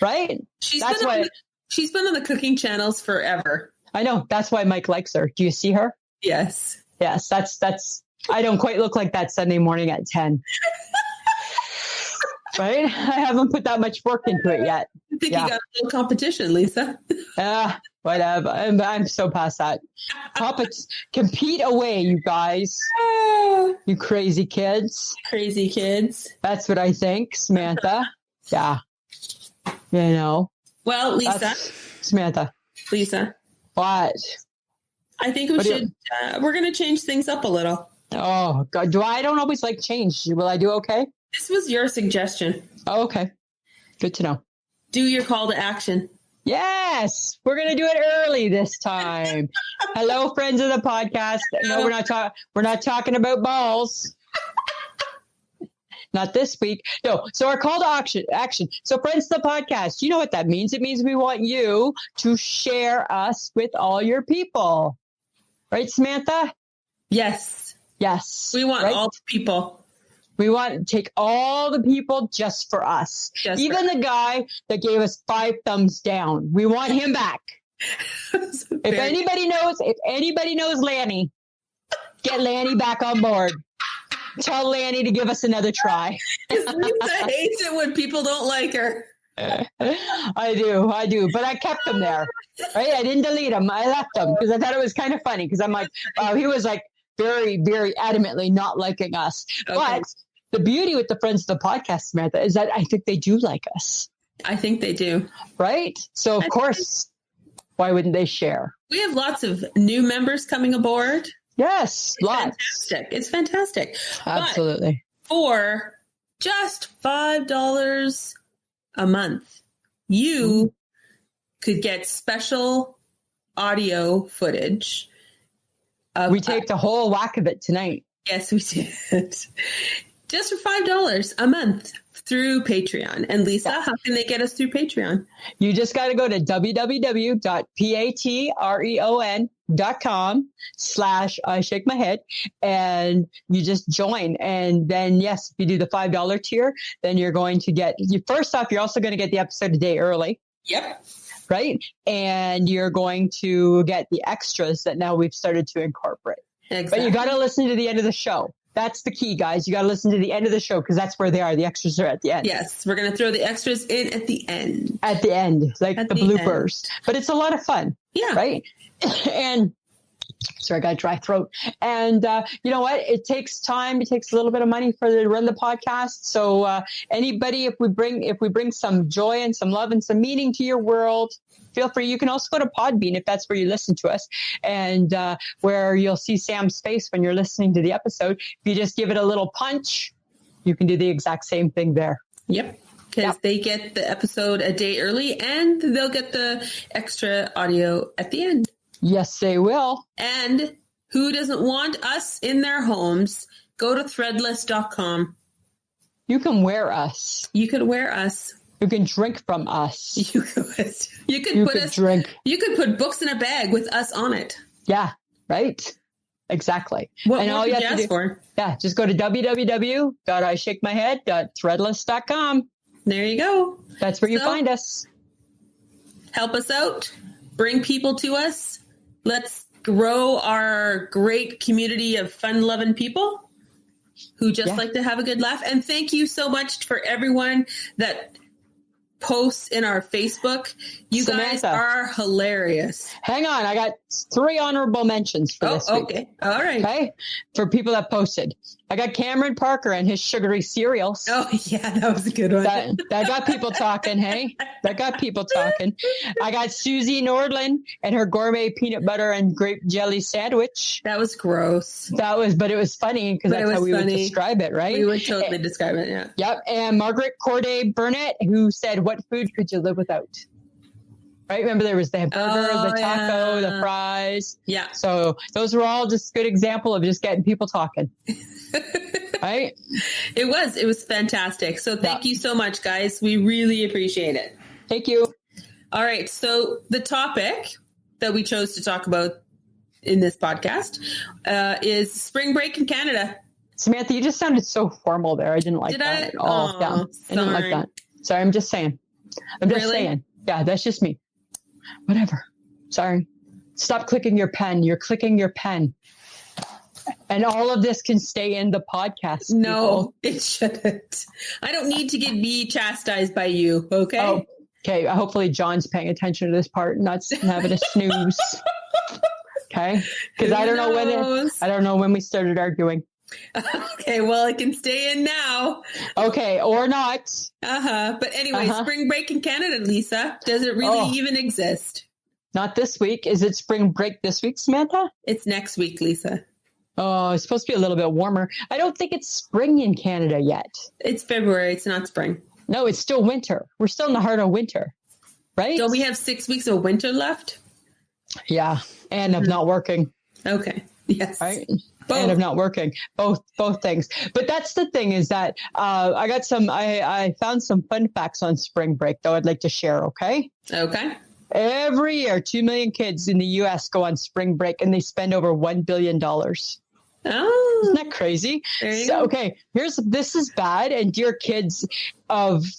B: Right?
A: She's been on the cooking channels forever.
B: I know. That's why Mike likes her. Do you see her?
A: Yes.
B: Yes. That's, I don't quite look like that Sunday morning at 10. Right? I haven't put that much work into it yet.
A: I think you got a little competition, Lisa.
B: Whatever. I'm so past that. Compete away, you guys. You crazy kids.
A: Crazy kids.
B: That's what I think, Samantha. Yeah. You know.
A: Well, Lisa.
B: Samantha.
A: Lisa.
B: What?
A: I think we're going to change things up a little.
B: Oh, God. I don't always like change. Will I do okay?
A: This was your suggestion.
B: Oh, okay. Good to know.
A: Do your call to action.
B: Yes. We're going to do it early this time. Hello, friends of the podcast. No, we're not talking about balls. Not this week. No. So our call to action. So friends of the podcast, you know what that means? It means we want you to share us with all your people. Right, Samantha?
A: Yes.
B: Yes.
A: We want all the people.
B: We want to take all the people just for us. Even the guy that gave us 5 thumbs down. We want him back. If anybody knows Lanny, get Lanny back on board. Tell Lanny to give us another try.
A: Lisa hates it when people don't like her.
B: I do. But I kept him there. Right? I didn't delete him. I left him because I thought it was kind of funny because I'm like, he was like very, very adamantly not liking us. Okay. But the beauty with the Friends of the Podcast, Samantha, is that I think they do like us.
A: I think they do.
B: Right? So, of course, why wouldn't they share?
A: We have lots of new members coming aboard.
B: Yes, lots.
A: Fantastic. It's fantastic.
B: Absolutely.
A: But for just $5 a month, you could get special audio footage.
B: We taped a whole whack of it tonight.
A: Yes, we did. Just for $5 a month through Patreon. And Lisa, how can they get us through Patreon?
B: You just got to go to www.patreon.com/I shake my head and you just join. And then, yes, if you do the $5 tier, then you're going to get, first off, you're also going to get the episode a day early.
A: Yep.
B: Right. And you're going to get the extras that now we've started to incorporate. Exactly. But you got to listen to the end of the show. That's the key, guys. You got to listen to the end of the show because that's where they are. The extras are at the end.
A: Yes, we're going to throw the extras in at the end.
B: At the end, like the bloopers. End. But it's a lot of fun.
A: Yeah.
B: Right? And sorry, I got a dry throat. And you know what? It takes time. It takes a little bit of money to run the podcast. So anybody, if we bring some joy and some love and some meaning to your world, feel free. You can also go to Podbean if that's where you listen to us, and where you'll see Sam's face when you're listening to the episode. If you just give it a little punch, you can do the exact same thing there.
A: Yep. Because they get the episode a day early and they'll get the extra audio at the end.
B: Yes, they will.
A: And who doesn't want us in their homes? Go to threadless.com.
B: You can wear us.
A: You could wear us.
B: You can drink from us.
A: You could drink. You could put books in a bag with us on it.
B: Yeah, right. Exactly.
A: What and all you have to do, for?
B: Yeah, just go to www.ishakemyhead.threadless.com.
A: There you go.
B: That's where you find us.
A: Help us out. Bring people to us. Let's grow our great community of fun-loving people who just like to have a good laugh. And thank you so much for everyone that posts in our Facebook. You Samantha, guys are hilarious.
B: Hang on. I got 3 honorable mentions for this week.
A: Okay. All right.
B: Okay. For people that posted. I got Cameron Parker and his sugary cereals.
A: Oh, yeah. That was a good one.
B: That got people talking, hey? That got people talking. I got Susie Nordland and her gourmet peanut butter and grape jelly sandwich.
A: That was gross.
B: But it was funny because that's how we would describe it, right?
A: We would totally describe it, yeah.
B: Yep. And Margaret Corday Burnett, who said, "What food could you live without?" Right? Remember there was the burger, the taco, the fries.
A: Yeah.
B: So those were all just good example of just getting people talking. Right?
A: It was fantastic. So thank you so much, guys. We really appreciate it.
B: Thank you.
A: All right. So the topic that we chose to talk about in this podcast is spring break in Canada.
B: Samantha, you just sounded so formal there. I didn't like that at all. Yeah, I didn't like that. Sorry, I'm just saying. Saying. Yeah, that's just me. Whatever. Sorry. Stop clicking your pen. You're clicking your pen. And all of this can stay in the podcast.
A: No, it shouldn't. I don't need to be chastised by you. Okay.
B: Oh, okay. Hopefully John's paying attention to this part, not having a snooze. Okay. Because I don't know when we started arguing.
A: Okay, well, it can stay in now.
B: Okay, or not.
A: But anyway, spring break in Canada, Lisa. Does it really even exist?
B: Not this week. Is it spring break this week, Samantha?
A: It's next week, Lisa.
B: Oh, it's supposed to be a little bit warmer. I don't think it's spring in Canada yet.
A: It's February. It's not spring.
B: No, it's still winter. We're still in the heart of winter, right?
A: Don't we have 6 weeks of winter left?
B: Yeah, and of not working.
A: Okay. Yes.
B: Right. And of not working, both things. But that's the thing is that I found some fun facts on spring break, though I'd like to share. Okay. Every year, 2 million kids in the U.S. go on spring break and they spend over $1 billion.
A: Oh,
B: isn't that crazy? So, okay, this is bad. And dear kids and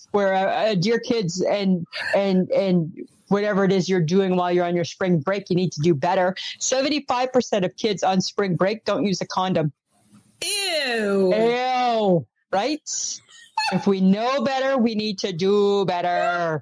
B: whatever it is you're doing while you're on your spring break, you need to do better. 75% of kids on spring break don't use a condom.
A: Ew.
B: Right? If we know better, we need to do better.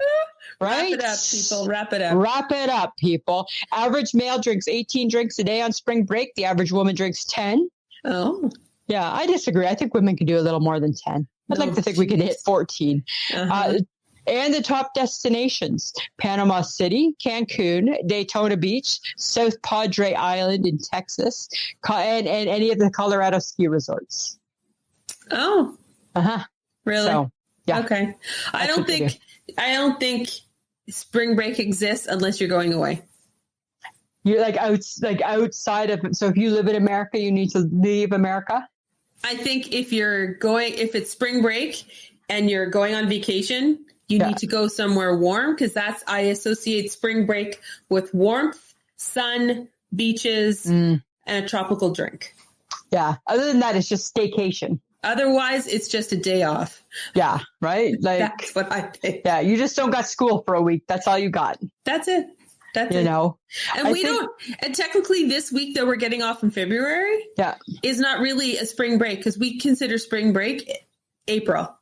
B: Right?
A: Wrap it up, people. Wrap it up.
B: Wrap it up, people. Average male drinks 18 drinks a day on spring break. The average woman drinks 10. Oh. Yeah, I disagree. I think women can do a little more than 10. I'd like to think we could hit 14. And the top destinations: Panama City, Cancun, Daytona Beach, South Padre Island in Texas, and any of the Colorado ski resorts.
A: Oh. Really?
B: So, yeah.
A: Okay. I don't think spring break exists unless you're going away.
B: You're outside of, so if you live in America, you need to leave America?
A: I think if it's spring break and you're going on vacation, you need to go somewhere warm, because I associate spring break with warmth, sun, beaches, and a tropical drink.
B: Yeah. Other than that, it's just staycation.
A: Otherwise, it's just a day off.
B: Yeah, right?
A: That's what I think.
B: Yeah, you just don't got school for a week. That's all you got.
A: That's it. And and technically this week that we're getting off in February is not really a spring break, because we consider spring break April.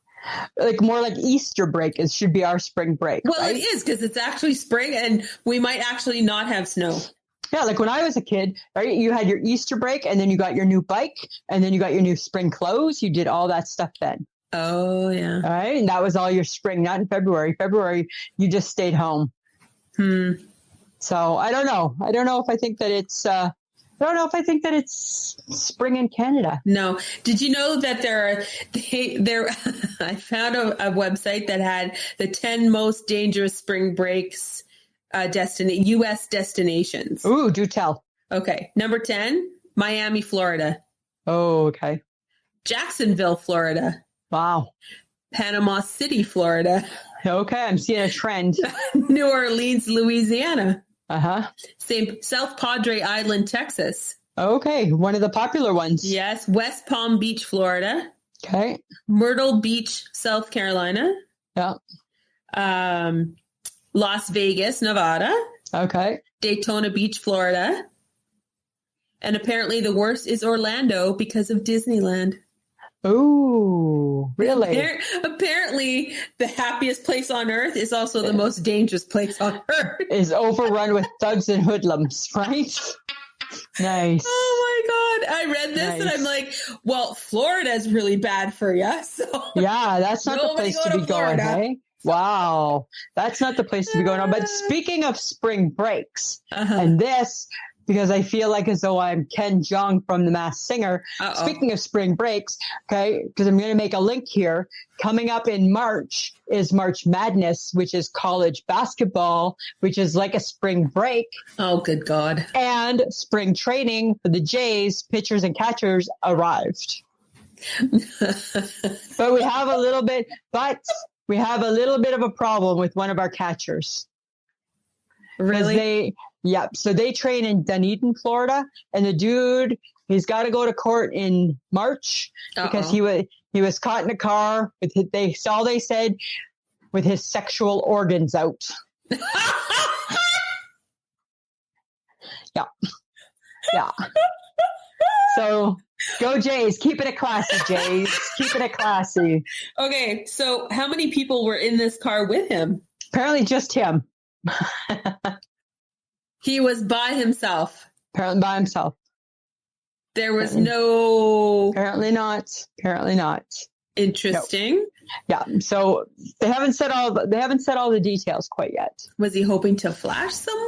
B: More like Easter break. It should be our spring break.
A: Well,
B: right?
A: It is, because it's actually spring and we might actually not have snow.
B: Yeah, like when I was a kid, right? You had your Easter break, and then you got your new bike, and then you got your new spring clothes. You did all that stuff then.
A: Oh, yeah.
B: All right. And that was all your spring, not in February. February, you just stayed home. So I don't know. I don't know if I think that it's spring in Canada.
A: No. Did you know that I found a website that had the 10 most dangerous spring breaks U.S. destinations.
B: Ooh, do tell.
A: Okay. Number 10, Miami, Florida.
B: Oh, okay.
A: Jacksonville, Florida.
B: Wow.
A: Panama City, Florida.
B: Okay, I'm seeing a trend.
A: New Orleans, Louisiana.
B: Same.
A: South Padre Island, Texas.
B: Okay, one of the popular ones.
A: Yes. West Palm Beach, Florida.
B: Okay.
A: Myrtle Beach, South Carolina.
B: Yeah.
A: Las Vegas, Nevada.
B: Okay.
A: Daytona Beach, Florida. And apparently the worst is Orlando because of Disneyland.
B: Oh, really?
A: Apparently the happiest place on earth is also the most dangerous place on earth.
B: Is overrun with thugs and hoodlums, right? Nice.
A: Oh my God. I read this and I'm like, well, Florida's really bad for you. So
B: yeah, that's not the place to be going, hey? Wow. That's not the place to be going on. But speaking of spring breaks, and this, because I feel like as though I'm Ken Jeong from The Masked Singer. Speaking of spring breaks, okay, because I'm going to make a link here. Coming up in March is March Madness, which is college basketball, which is like a spring break.
A: Oh, good God.
B: And spring training for the Jays, pitchers and catchers arrived. But we have a little bit of a problem with one of our catchers.
A: Really?
B: So they train in Dunedin, Florida, and the dude, he's got to go to court in March because he was caught in a car with they said with his sexual organs out. Yeah. So go Jays, keeping it classy, Jays, keeping it classy.
A: Okay, so how many people were in this car with him?
B: Apparently, just him.
A: He was by himself.
B: Apparently by himself.
A: There was no...
B: Apparently not.
A: Interesting.
B: Nope. Yeah. So they haven't said all the details quite yet.
A: Was he hoping to flash someone?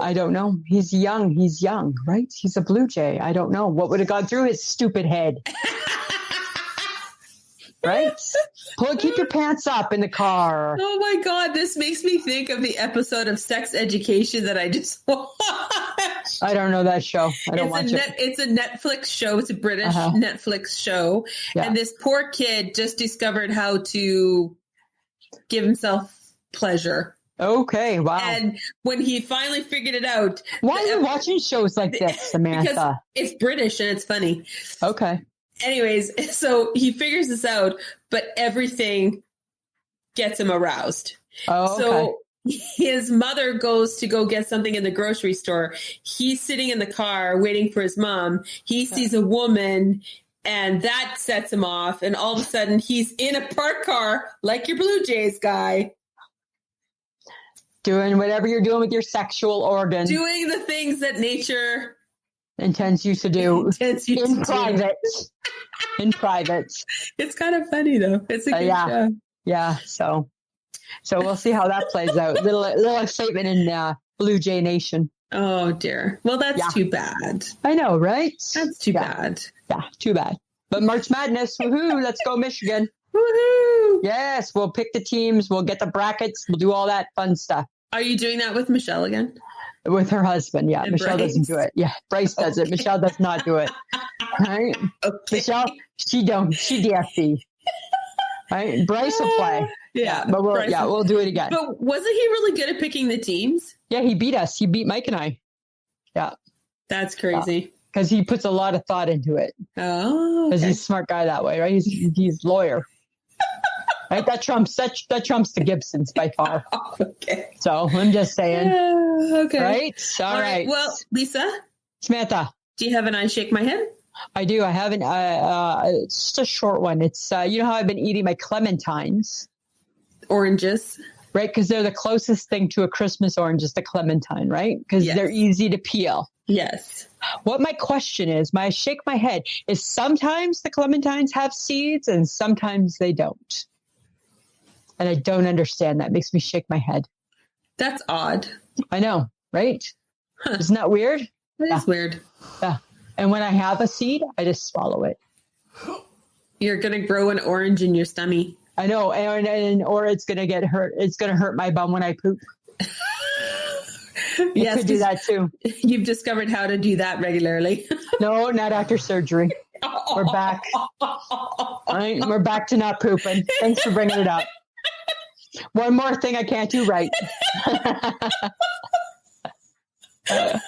B: I don't know. He's young, right? He's a Blue Jay. I don't know. What would have gone through his stupid head? Right? Keep your pants up in the car.
A: Oh my God, this makes me think of the episode of Sex Education that I just watched.
B: I don't know that show. I don't watch it.
A: It's a Netflix show. It's a British Netflix show. Yeah. And this poor kid just discovered how to give himself pleasure.
B: Okay, wow.
A: And when he finally figured it out.
B: Why are you watching shows like this, Samantha?
A: Because it's British and it's funny.
B: Okay.
A: Anyways, so he figures this out, but everything gets him aroused.
B: Oh, okay.
A: So his mother goes to go get something in the grocery store. He's sitting in the car waiting for his mom. He sees a woman and that sets him off. And all of a sudden he's in a parked car like your Blue Jays guy.
B: Doing whatever you're doing with your sexual organ.
A: Doing the things that nature
B: intends you to do in private. In private.
A: It's kind of funny though. It's a good show.
B: Yeah. So we'll see how that plays out. Little excitement in Blue Jay Nation.
A: Oh dear. Well, that's too bad.
B: I know, right?
A: That's too bad.
B: Yeah, too bad. But March Madness, woohoo! Let's go Michigan.
A: Woohoo!
B: Yes, we'll pick the teams. We'll get the brackets. We'll do all that fun stuff.
A: Are you doing that with Michelle again?
B: With her husband, yeah.
A: And
B: Michelle
A: Bryce?
B: doesn't do it. Yeah, Bryce does it. Michelle does not do it. Right?
A: Okay.
B: Michelle, she DFB. Right? Bryce will play.
A: Yeah,
B: but we'll do it again.
A: But wasn't he really good at picking the teams?
B: Yeah, he beat us. He beat Mike and I. Yeah.
A: That's crazy.
B: Because he puts a lot of thought into it.
A: Oh.
B: Because he's a smart guy that way, right? He's lawyer. Right? That trumps the Gibsons by far.
A: Okay.
B: So I'm just saying.
A: Okay.
B: Right? All right.
A: Well, Lisa.
B: Samantha.
A: Do you have an I shake my head?
B: I do. I haven't. It's just a short one. It's, you know how I've been eating my clementines?
A: Oranges.
B: Right? Because they're the closest thing to a Christmas orange is the clementine, right? Because they're easy to peel.
A: Yes.
B: What my question is, my shake my head, is sometimes the clementines have seeds and sometimes they don't. And I don't understand that. It makes me shake my head.
A: That's odd.
B: I know, right? Huh. Isn't that weird?
A: That is weird.
B: Yeah. And when I have a seed, I just swallow it.
A: You're going to grow an orange in your stomach.
B: I know. Or it's going to get hurt. It's going to hurt my bum when I poop.
A: Yes,
B: could do that too.
A: You've discovered how to do that regularly.
B: No, not after surgery. We're back. Right? We're back to not pooping. Thanks for bringing it up. One more thing I can't do right.
A: Oh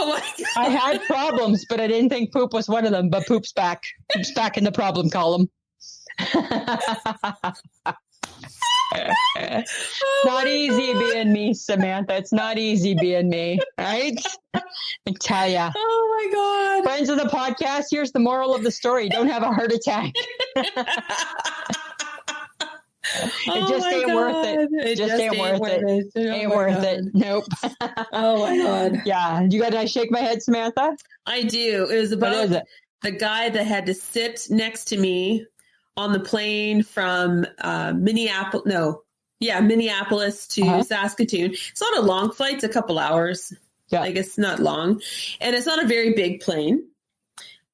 A: my God.
B: I had problems, but I didn't think poop was one of them. But poop's back. Poop's back in the problem column. Not easy being me, Samantha. It's not easy being me, right? I tell ya.
A: Oh my God.
B: Friends of the podcast, here's the moral of the story. Don't have a heart attack. It just ain't worth it. It just ain't worth it. Ain't worth it. Nope.
A: Oh my God.
B: Yeah. You got to shake my head, Samantha?
A: I do. It was about the guy that had to sit next to me on the plane from Minneapolis to Saskatoon. It's not a long flight. It's a couple hours. Yeah. I guess not long. And it's not a very big plane,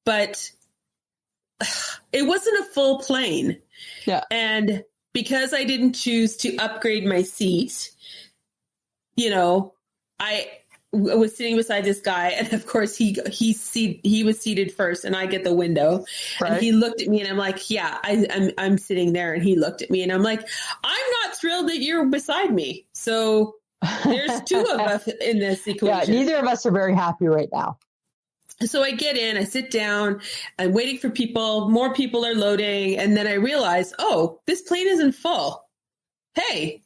A: but it wasn't a full plane.
B: Yeah.
A: And because I didn't choose to upgrade my seat, you know, I was sitting beside this guy, and of course he was seated first, and I get the window. Right. And he looked at me, and I'm like, "Yeah, I'm sitting there." And he looked at me, and I'm like, "I'm not thrilled that you're beside me." So there's two of us in this equation.
B: Yeah, neither of us are very happy right now.
A: So I get in, I sit down, I'm waiting for people, more people are loading, and then I realize, oh, this plane isn't full. Hey,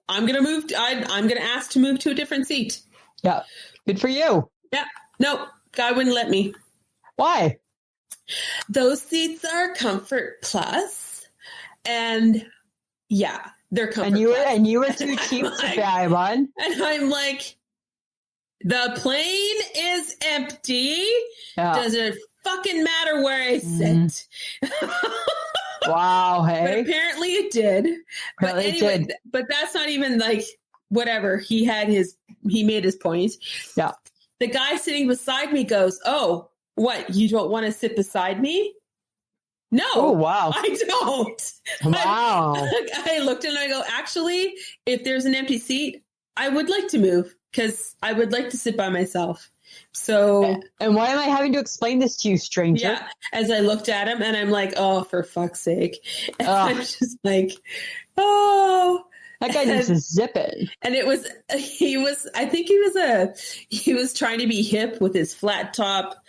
A: I'm going to ask to move to a different seat.
B: Yeah. Good for you.
A: Yeah. No, guy wouldn't let me.
B: Why?
A: Those seats are Comfort Plus, and yeah, they're Comfort Plus.
B: And you were too cheap to buy one.
A: And I'm like, the plane is empty. Yeah. Does it fucking matter where I sit?
B: Wow, hey.
A: But apparently it did. But anyway, but that's not even like whatever. He made his point.
B: Yeah.
A: The guy sitting beside me goes, "Oh, what? You don't want to sit beside me?" No.
B: Oh, wow.
A: I don't.
B: Wow.
A: I looked and I go, actually, if there's an empty seat, I would like to move because I would like to sit by myself. So,
B: and why am I having to explain this to you, stranger?
A: Yeah, as I looked at him, and I'm like, oh, for fuck's sake. And I'm just like, oh.
B: That guy needs to zip it.
A: And he was trying to be hip with his flat top,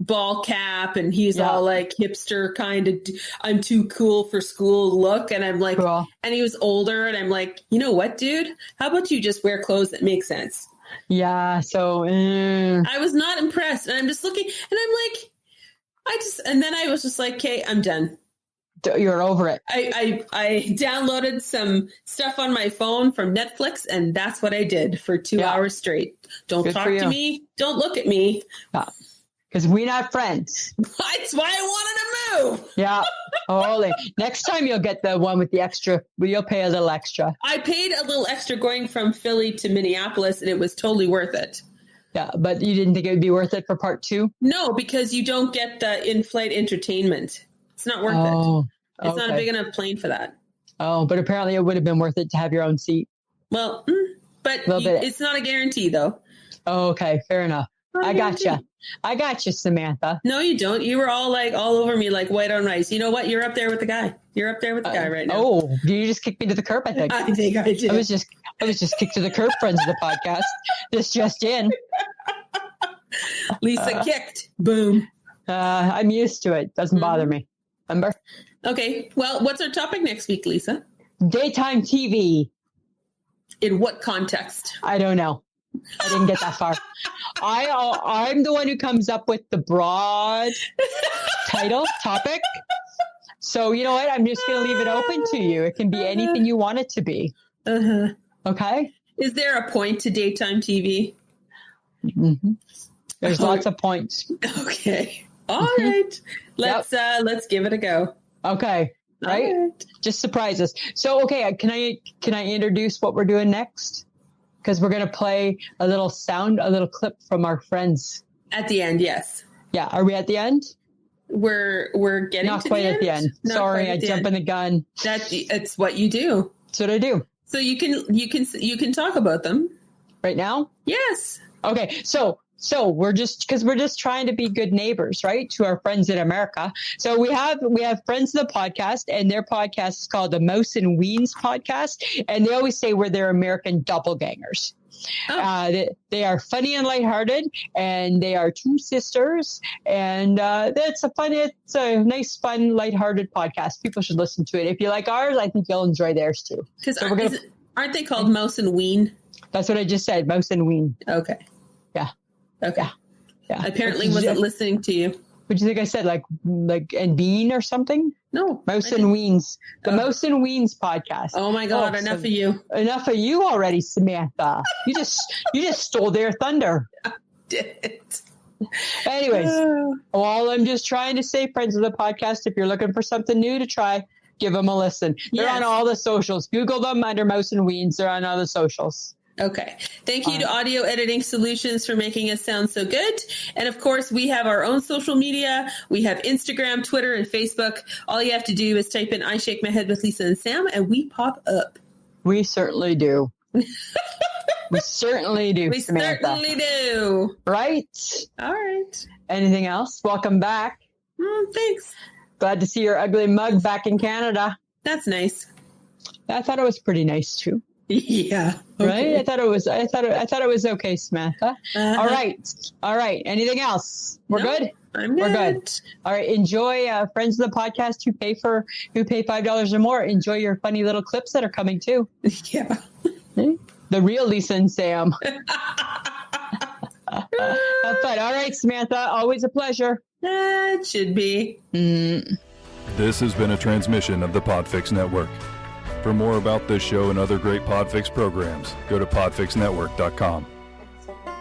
A: ball cap. And he's all like hipster kind of, I'm too cool for school look. And I'm like, cool. And he was older. And I'm like, you know what, dude? How about you just wear clothes that make sense?
B: Yeah. So
A: I was not impressed. And I'm just looking and I'm like, and then I was just like, okay, I'm done.
B: You're over it.
A: I downloaded some stuff on my phone from Netflix, and that's what I did for 2 hours straight. Don't talk to me. Don't look at me.
B: Because we're not friends.
A: That's why I wanted to move.
B: Yeah. Holy. Next time you'll get the one with the extra. You'll pay a little extra.
A: I paid a little extra going from Philly to Minneapolis, and it was totally worth it.
B: Yeah, but you didn't think it would be worth it for part 2?
A: No, because you don't get the in-flight entertainment. It's not worth it. It's not a big enough plane for that.
B: Oh, but apparently it would have been worth it to have your own seat.
A: Well, but it's not a guarantee, though.
B: Oh, okay. Fair enough. I gotcha. I gotcha, Samantha.
A: No, you don't. You were all over me like white on rice. You know what? You're up there with the guy. You're up there with the guy right now.
B: Oh, you just kicked me to the curb, I think.
A: I think I did.
B: I was just kicked to the curb, friends of the podcast. This just in.
A: Lisa kicked. Boom.
B: I'm used to it. Doesn't bother me. Remember?
A: Okay. Well, what's our topic next week, Lisa?
B: Daytime TV.
A: In what context?
B: I don't know. I didn't get that far. I'm the one who comes up with the broad topic. So you know what? I'm just going to leave it open to you. It can be anything you want it to be. Okay?
A: Is there a point to daytime TV?
B: Mm-hmm. There's lots of points.
A: Okay. All right. Let's give it a go.
B: Okay. Right? Just surprise us. So, okay. Can I introduce what we're doing next? Because we're going to play a little clip from our friends.
A: At the end, yes.
B: Yeah. Are we at the end?
A: We're getting
B: not quite at the end. Sorry, I jumped in the gun.
A: It's what you do.
B: That's what I do.
A: So you can talk about them
B: right now.
A: Yes.
B: Okay. So we're just trying to be good neighbors, right, to our friends in America. So we have friends of the podcast, and their podcast is called the Mouse and Weens Podcast, and they always say we're their American doppelgangers. Oh. They are funny and lighthearted, and they are two sisters, and it's a nice, fun, lighthearted podcast. People should listen to it. If you like ours, I think you'll enjoy theirs too.
A: Because aren't they called Mouse and Ween?
B: That's what I just said, Mouse and Ween.
A: Okay.
B: Yeah.
A: Okay. Yeah. Apparently wasn't listening to you.
B: What do you think I said? Like and Bean or something?
A: No.
B: Mouse and Weens. The Mouse and Weens Podcast.
A: Oh my God, enough of you.
B: Enough of you already, Samantha. You just stole their thunder.
A: I did.
B: Anyways, well, I'm just trying to say, friends of the podcast, if you're looking for something new to try, give them a listen. They're on all the socials. Google them under Mouse and Weens. They're on all the socials.
A: Okay. Thank you to Audio Editing Solutions for making us sound so good. And of course, we have our own social media. We have Instagram, Twitter, and Facebook. All you have to do is type in I Shake My Head with Lisa and Sam, and we pop up.
B: We certainly do. We certainly do,
A: We
B: Samantha.
A: certainly do.
B: Right?
A: All right.
B: Anything else? Welcome back.
A: Thanks.
B: Glad to see your ugly mug back in Canada.
A: That's nice.
B: I thought it was pretty nice too.
A: Yeah.
B: Okay. Right. I thought it was okay, Samantha. All right. Anything else? We're good.
A: I'm good.
B: We're good. All right. Enjoy, friends of the podcast who pay $5 or more. Enjoy your funny little clips that are coming too.
A: Yeah.
B: The real Lisa and Sam. Have fun. All right, Samantha. Always a pleasure.
A: It should be.
C: This has been a transmission of the Podfix Network. For more about this show and other great Podfix programs, go to podfixnetwork.com.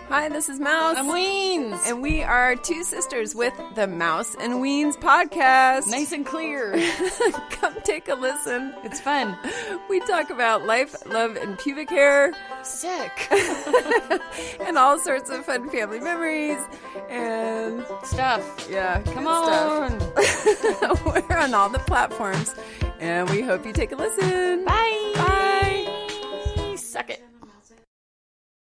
D: Hi, this is Mouse.
E: I'm Weens.
D: And we are two sisters with the Mouse and Weens Podcast.
E: Nice and clear.
D: Come take a listen.
E: It's fun.
D: We talk about life, love, and pubic hair.
E: Sick.
D: And all sorts of fun family memories and
E: stuff.
D: Yeah.
E: Come on.
D: We're on all the platforms. And we hope you take a listen.
E: Bye.